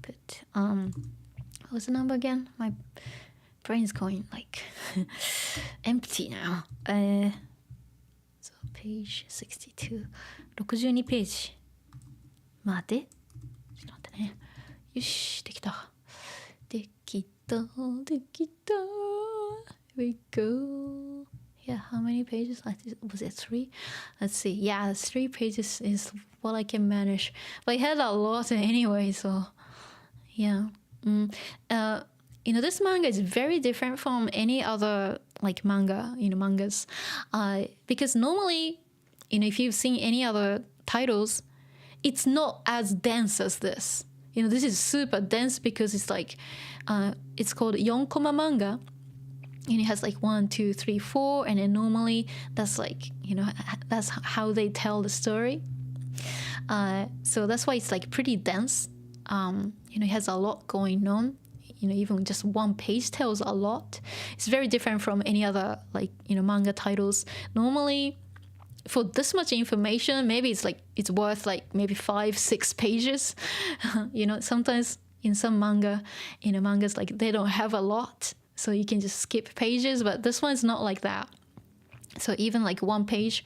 But what was the number again? My brain's going like empty now. So page 62. 62ページまで。ちょっと待ってね。よし、できた。できた。できた。Here we go. Yeah, how many pages? Was it 3? Let's see. Yeah, 3 pages is what I can manage. But I had a lot anyway, so yeah. This manga is very different from any other like manga, mangas. Because normally, if you've seen any other titles, it's not as dense as this. This is super dense because it's like, it's called 4 manga. And it has like 1, 2, 3, 4, and then normally that's like, that's how they tell the story. So that's why it's like pretty dense. It has a lot going on. Even just one page tells a lot. It's very different from any other like, manga titles. Normally, for this much information, maybe it's worth like maybe 5, 6 pages. Sometimes in some mangas like they don't have a lot. So you can just skip pages, but this one's not like that. So even like one page,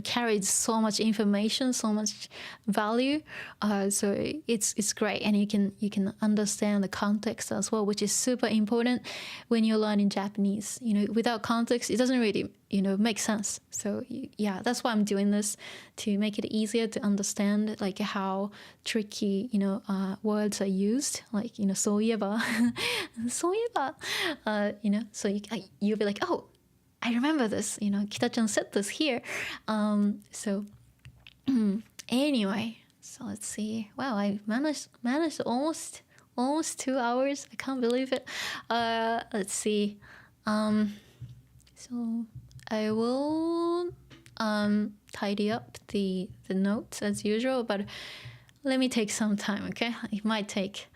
carries so much information, so much value. So it's great, and you can understand the context as well, which is super important when you're learning Japanese. Without context, it doesn't really make sense. So yeah, that's why I'm doing this, to make it easier to understand like how tricky words are used. Like そういえばそういえば so you'll be like, oh, I remember this, Kita-chan said this here. So anyway, so let's see. Wow, I managed almost 2 hours. I can't believe it. Let's see. So I will tidy up the notes as usual, but let me take some time, okay? It might take.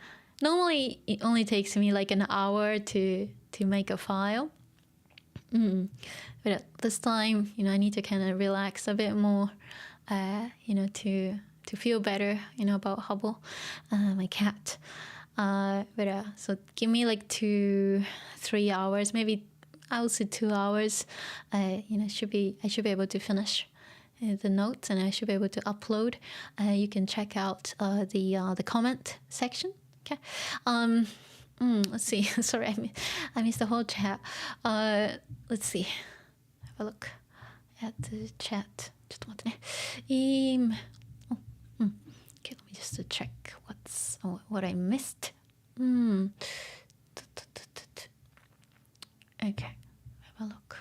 Normally, it only takes me like an hour to make a file. But this time, I need to kind of relax a bit more, to feel better, about Hubble, my cat. So give me like 2-3 hours, maybe I would say 2 hours. I should be able to finish the notes, and I should be able to upload. You can check out the comment section. Okay. Let's see. Sorry, I missed the whole chat. Let's see. Have a look at the chat. ちょっと待ってね。Okay, let me just check what I missed. Okay, have a look.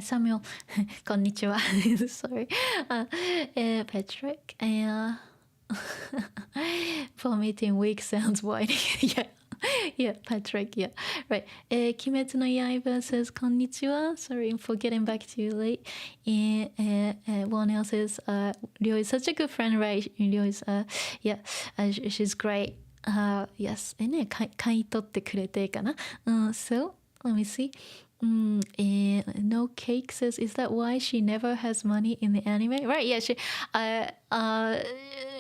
サミュエル、こんにちは。Sorry. Patrick. For meeting week sounds whiny. Yeah, Patrick, yeah. Right. 鬼滅の刃 says, こんにちは. Sorry for getting back to you late. One else says, Ryo is such a good friend, right? Ryo is, she's great. Yes. 買い取ってくれてかな. So, let me see. No Cake says, is that why she never has money in the anime? Right, yeah, she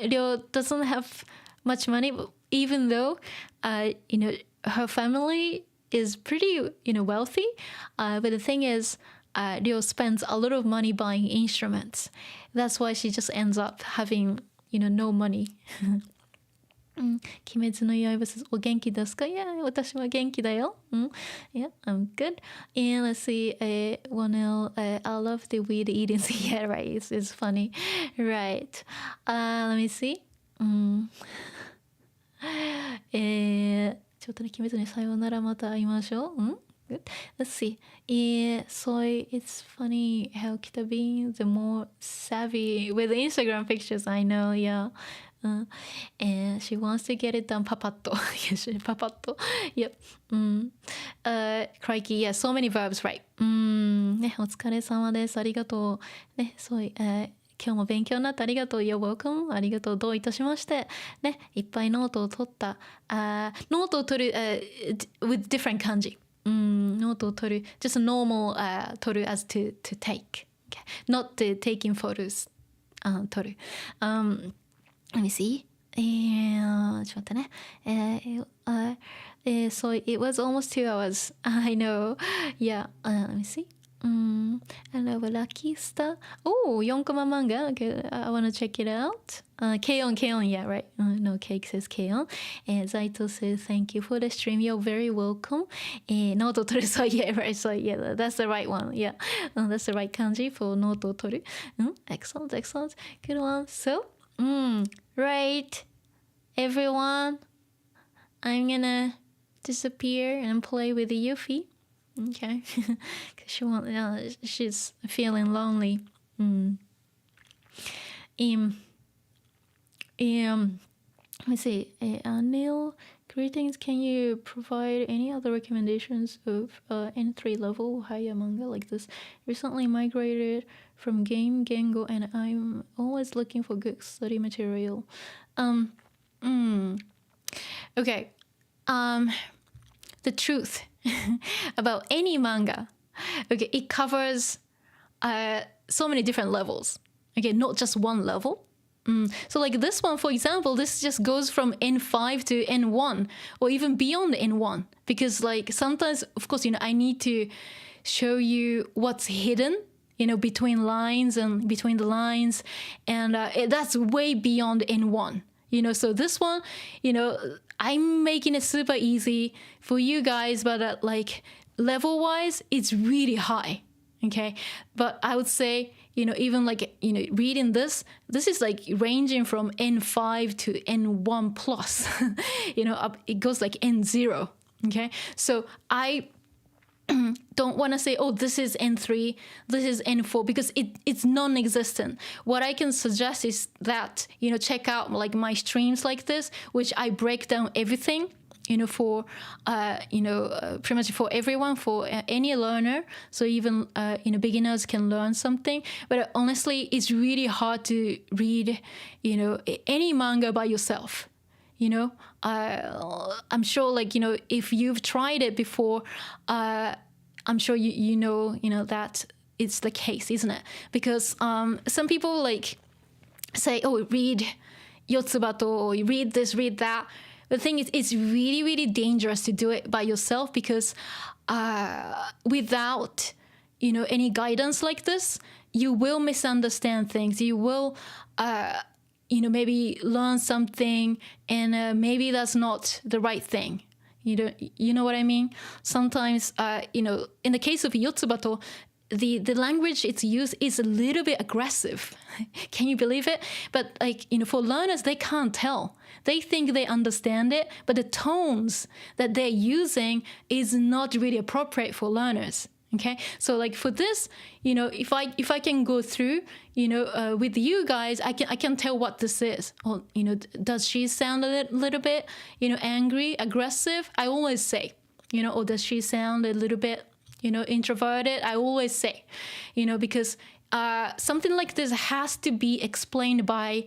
Ryo doesn't have much money, even though her family is pretty wealthy, but the thing is Ryo spends a lot of money buying instruments. That's why she just ends up having no money. 鬼滅の刃 says, お元気ですか? Yeah, 私は元気だよ. Yeah, I'm good. And let's see, one L, I love the weed eating. Yeah, right, it's funny. Right. Let me see. ちょっとね、鬼滅にさようならまた会いましょう. Good. Let's see. So it's funny how Kita being the more savvy with Instagram pictures. I know, yeah. And she wants to get it done papatto. Yes, papatto. Yep. Crikey, yeah, so many verbs, right. ね、お疲れ様です。ありがとう。ね、そう、今日も勉強になってありがとう。You're welcome. ありがとう。どういたしまして。ね、いっぱいノートを取った。ノートを取る、with different 漢字。ノートを取る。just normal 取る as to take. Okay. Not taking photos. 取る。Let me see. ちょっと待ってね。So it was almost 2 hours. I know. Yeah. Let me see. Hello, Lucky Star. Oh, 4コマ manga. Okay, I want to check it out. K-on, yeah, right. No Cake says K-on. Zaito says, thank you for the stream. You're very welcome. Note toru. So yeah, right. So yeah, that's the right one. Yeah, that's the right kanji for note toru. Excellent. Good one. So, right, everyone, I'm gonna disappear and play with the Yuffie. Okay, because she's feeling lonely. Let me see. Neil, greetings. Can you provide any other recommendations of N3 level higher manga like this? Recently migrated from Gengo, and I'm always looking for good study material. Okay. The truth about any manga. Okay, it covers so many different levels. Okay, not just one level. So like this one, for example, this just goes from N5 to N1 or even beyond N1, because like sometimes, of course, I need to show you what's hidden, between lines and between the lines, and that's way beyond N1. So this one, I'm making it super easy for you guys, but like level-wise, it's really high. Okay, but I would say, even like, reading this is like ranging from N5 to N1 plus, up, it goes like N0. Okay, so I don't want to say, oh, this is N3, this is N4, because it's non-existent. What I can suggest is that, check out like my streams like this, which I break down everything, for, pretty much for everyone, for any learner. So even, beginners can learn something. But honestly, it's really hard to read, any manga by yourself. I'm sure, like, if you've tried it before, I'm sure you know that it's the case, isn't it? Because some people like say, oh, read, yotsubato, or you read this, read that. The thing is, it's really, really dangerous to do it by yourself, because without, any guidance like this, you will misunderstand things. You will, maybe learn something, and maybe that's not the right thing. You know what I mean? Sometimes, in the case of yotsubato, the language it's used is a little bit aggressive. Can you believe it? But for learners, they can't tell. They think they understand it, but the tones that they're using is not really appropriate for learners. Okay, so for this, if I can go through, with you guys, I can tell what this is. Or does she sound a little bit, angry, aggressive? I always say, or does she sound a little bit, introverted? I always say, because something like this has to be explained by,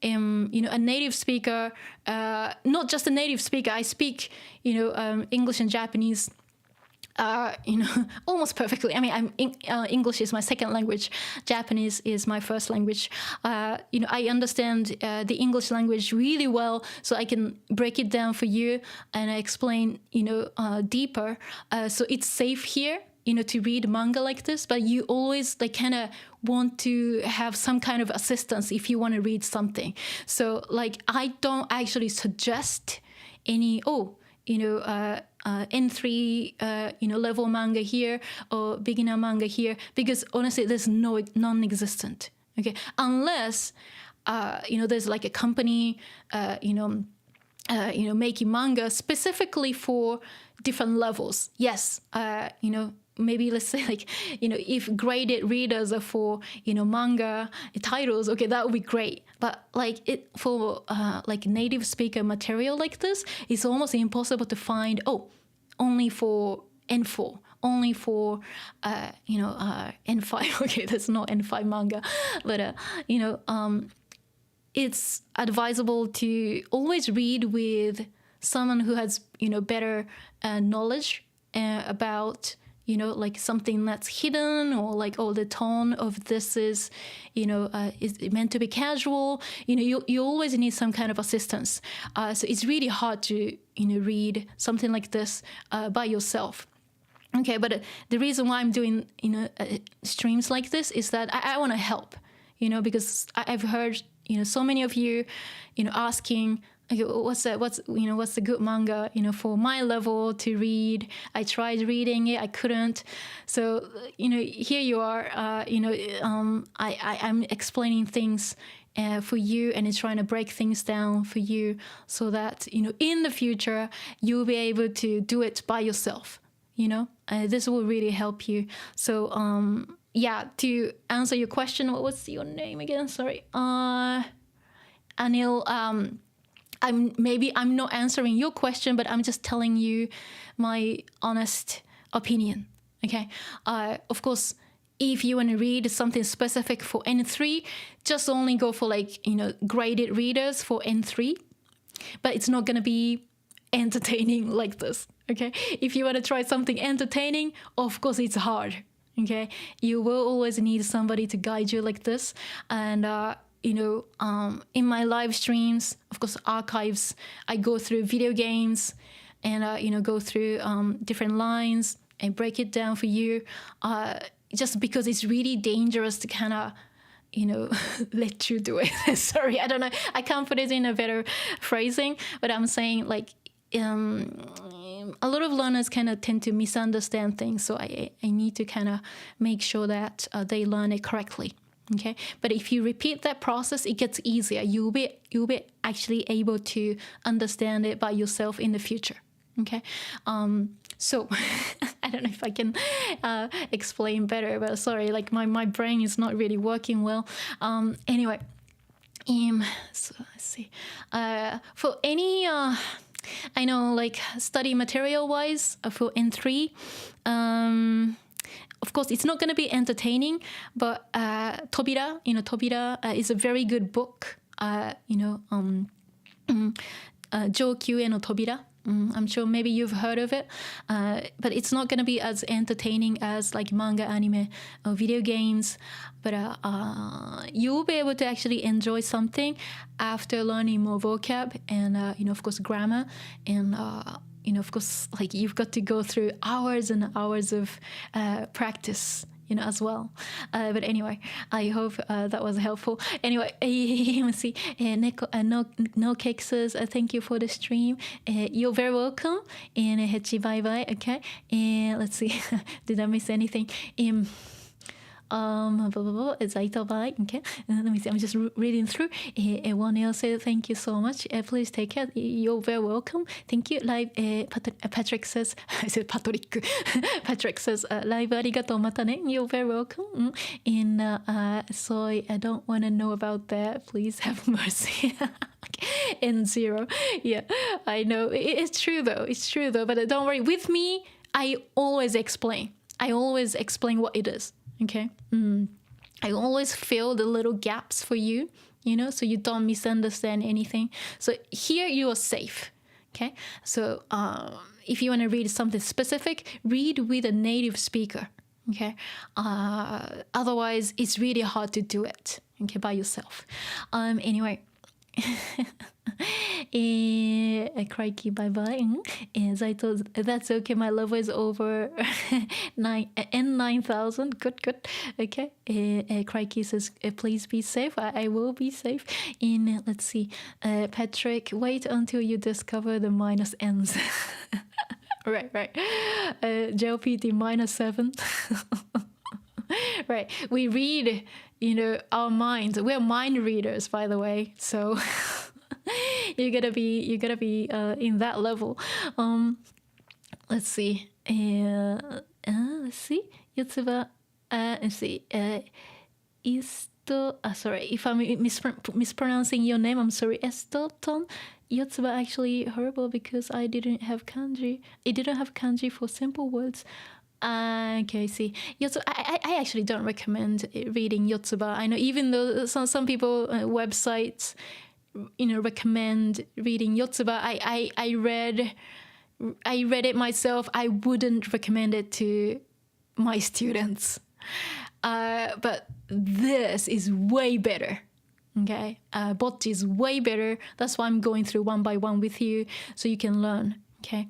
a native speaker, not just a native speaker. I speak, English and Japanese, almost perfectly. I mean, English is my second language. Japanese is my first language. I understand the English language really well, so I can break it down for you and I explain, deeper. So it's safe here, to read manga like this, but you always kind of want to have some kind of assistance if you want to read something. So I don't actually suggest any, N3, level manga here or beginner manga here, because honestly, there's non-existent. Okay, unless there's a company, making manga specifically for different levels. Yes, maybe let's say if graded readers are for manga titles, okay, that would be great. But for native speaker material like this, it's almost impossible to find. Only for N4, only for N5. Okay, there's no N5 manga, but it's advisable to always read with someone who has better knowledge about something that's hidden, or the tone of this is meant to be casual. You always need some kind of assistance. So it's really hard to read something like this by yourself. Okay, but the reason why I'm doing streams like this is that I want to help. Because I've heard so many of you asking, okay, what's the good manga for my level to read? I tried reading it, I couldn't. So here you are. I'm explaining things for you, and it's trying to break things down for you, so that in the future you'll be able to do it by yourself. This will really help you. So to answer your question, what was your name again? Sorry, Anil. I'm not answering your question, but I'm just telling you my honest opinion. Okay. Of course, if you want to read something specific for N3, just only go for graded readers for N3, but it's not going to be entertaining like this. Okay. If you want to try something entertaining, of course it's hard. Okay. You will always need somebody to guide you like this. And, in my live streams, of course, archives, I go through video games and, go through different lines and break it down for you, just because it's really dangerous to kind of, let you do it. Sorry, I don't know. I can't put it in a better phrasing, but I'm saying a lot of learners kind of tend to misunderstand things. So I need to kind of make sure that they learn it correctly. Okay, but if you repeat that process, it gets easier. You'll be actually able to understand it by yourself in the future. Okay, so I don't know if I can explain better, but sorry, my brain is not really working well. Anyway, so let's see. For any I know study material wise for N3. Of course, it's not going to be entertaining, but Tobira, is a very good book. Jokyue no Tobira. I'm sure maybe you've heard of it, but it's not going to be as entertaining as like manga, anime, or video games. But you will be able to actually enjoy something after learning more vocab and, of course, grammar. And, of course, like you've got to go through hours and hours of practice, as well. But anyway, I hope that was helpful. Anyway, let's see. No cakes. Thank you for the stream. You're very welcome. And Hechi, bye bye. Okay. And let's see. Did I miss anything? Blah, blah, blah. Zaito, bye. Okay. Let me see. I'm just reading through. One else said, thank you so much. Please take care. You're very welcome. Thank you. Live, Patrick says, I said Patrick. Patrick says, live, arigato, mata ne. You're very welcome. And so I don't want to know about that. Please have mercy. N0. Yeah, I know. It's true though. It's true though. But don't worry. With me, I always explain. What it is. Okay. I always fill the little gaps for you, so you don't misunderstand anything. So here you are safe. Okay. So if you want to read something specific, read with a native speaker. Okay. Otherwise, it's really hard to do it. Okay, by yourself. Anyway. Crikey, bye bye. Zaito, that's okay. My level is over N9000. Good. Okay. Crikey says, please be safe. I will be safe. Let's see. Patrick, wait until you discover the minus N's. Right. JLPT -7. Right. We read, our minds. We're mind readers, by the way. So you gotta be in that level. Let's see. Let's see. Yotsuba. Let's see. Sorry if I'm mispronouncing your name. I'm sorry. Estoton. Yotsuba actually horrible because I didn't have kanji. It didn't have kanji for simple words. Okay, see. Yotsuba, I actually don't recommend reading Yotsuba. I know even though some people websites, recommend reading Yotsuba. I read it myself. I wouldn't recommend it to my students. But this is way better. Okay, Bocchi is way better. That's why I'm going through one by one with you, so you can learn. Okay.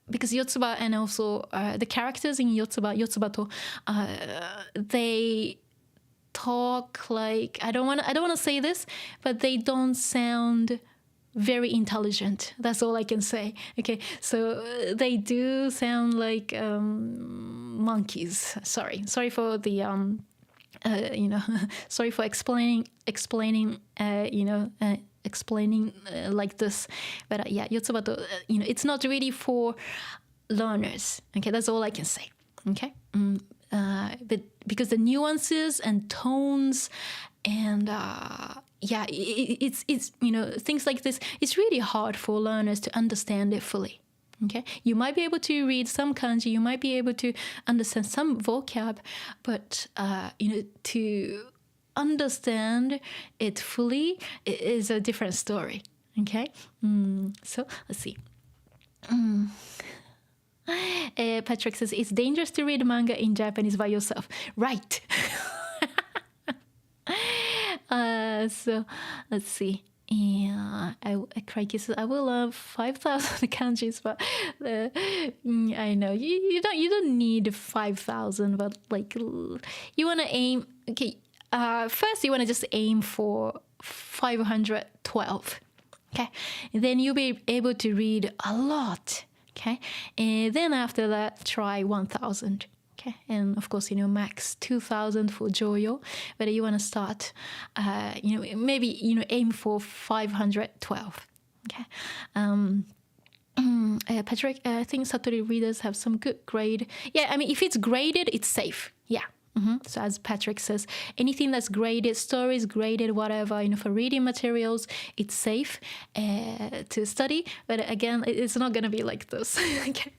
Because Yotsuba and also the characters in Yotsubato, they talk like I don't want to say this, but they don't sound very intelligent. That's all I can say. Okay, so they do sound like monkeys. Sorry for the sorry for explaining like this, but yeah, Yotsubato, it's not really for learners. Okay, that's all I can say. Okay, but because the nuances and tones and it's things like this, it's really hard for learners to understand it fully. Okay, you might be able to read some kanji, you might be able to understand some vocab, but to understand it fully is a different story. Okay, so let's see. Patrick says it's dangerous to read manga in Japanese by yourself. Right. So let's see. Yeah, Crikey says I will love 5,000 kanjis, but I know you don't need 5,000, but like you want to aim. Okay, first you want to just aim for 512. Okay, and then you'll be able to read a lot. Okay, and then after that try 1,000. Okay, and of course, max 2,000 for Joyo, but you want to start, maybe, aim for 512. Okay. Patrick, I think Satori readers have some good grade. Yeah, I mean, if it's graded, it's safe. Yeah. So as Patrick says, anything that's graded, stories graded, whatever, for reading materials, it's safe to study. But again, it's not going to be like this. Okay.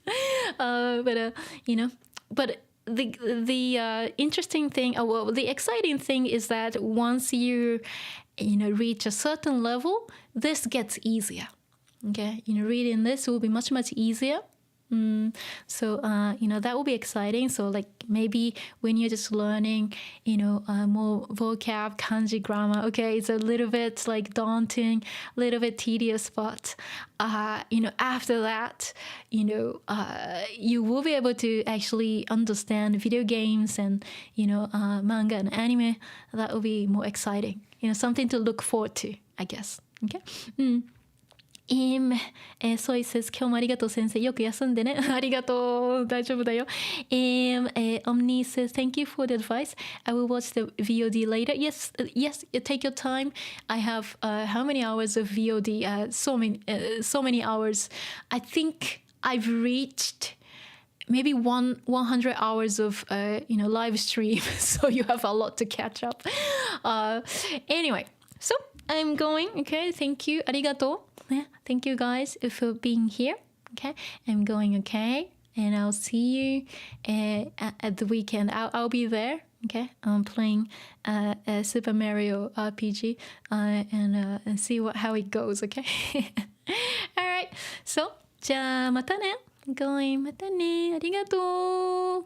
But the interesting thing, the exciting thing is that once you reach a certain level, this gets easier. Okay, reading this will be much easier. So that will be exciting. So like maybe when you're just learning more vocab, kanji, grammar, okay, it's a little bit like daunting, a little bit tedious, but after that you will be able to actually understand video games and manga and anime. That will be more exciting, something to look forward to, I guess. Okay. Soy says 今日もありがとう先生よく休んでねありがとう大丈夫だよOmni says thank you for the advice I will watch the VOD later yes take your time I have how many hours of VOD so many hours I think I've reached maybe 100 hours of live stream so you have a lot to catch up anyway so I'm going okay thank you ありがとうThank you guys for being here. Okay, I'm going. Okay, and I'll see you at the weekend. I'll be there. Okay, I'm playing Super Mario RPG and see how it goes. Okay. All right. So, じゃあまたね。going またね。ありがとう。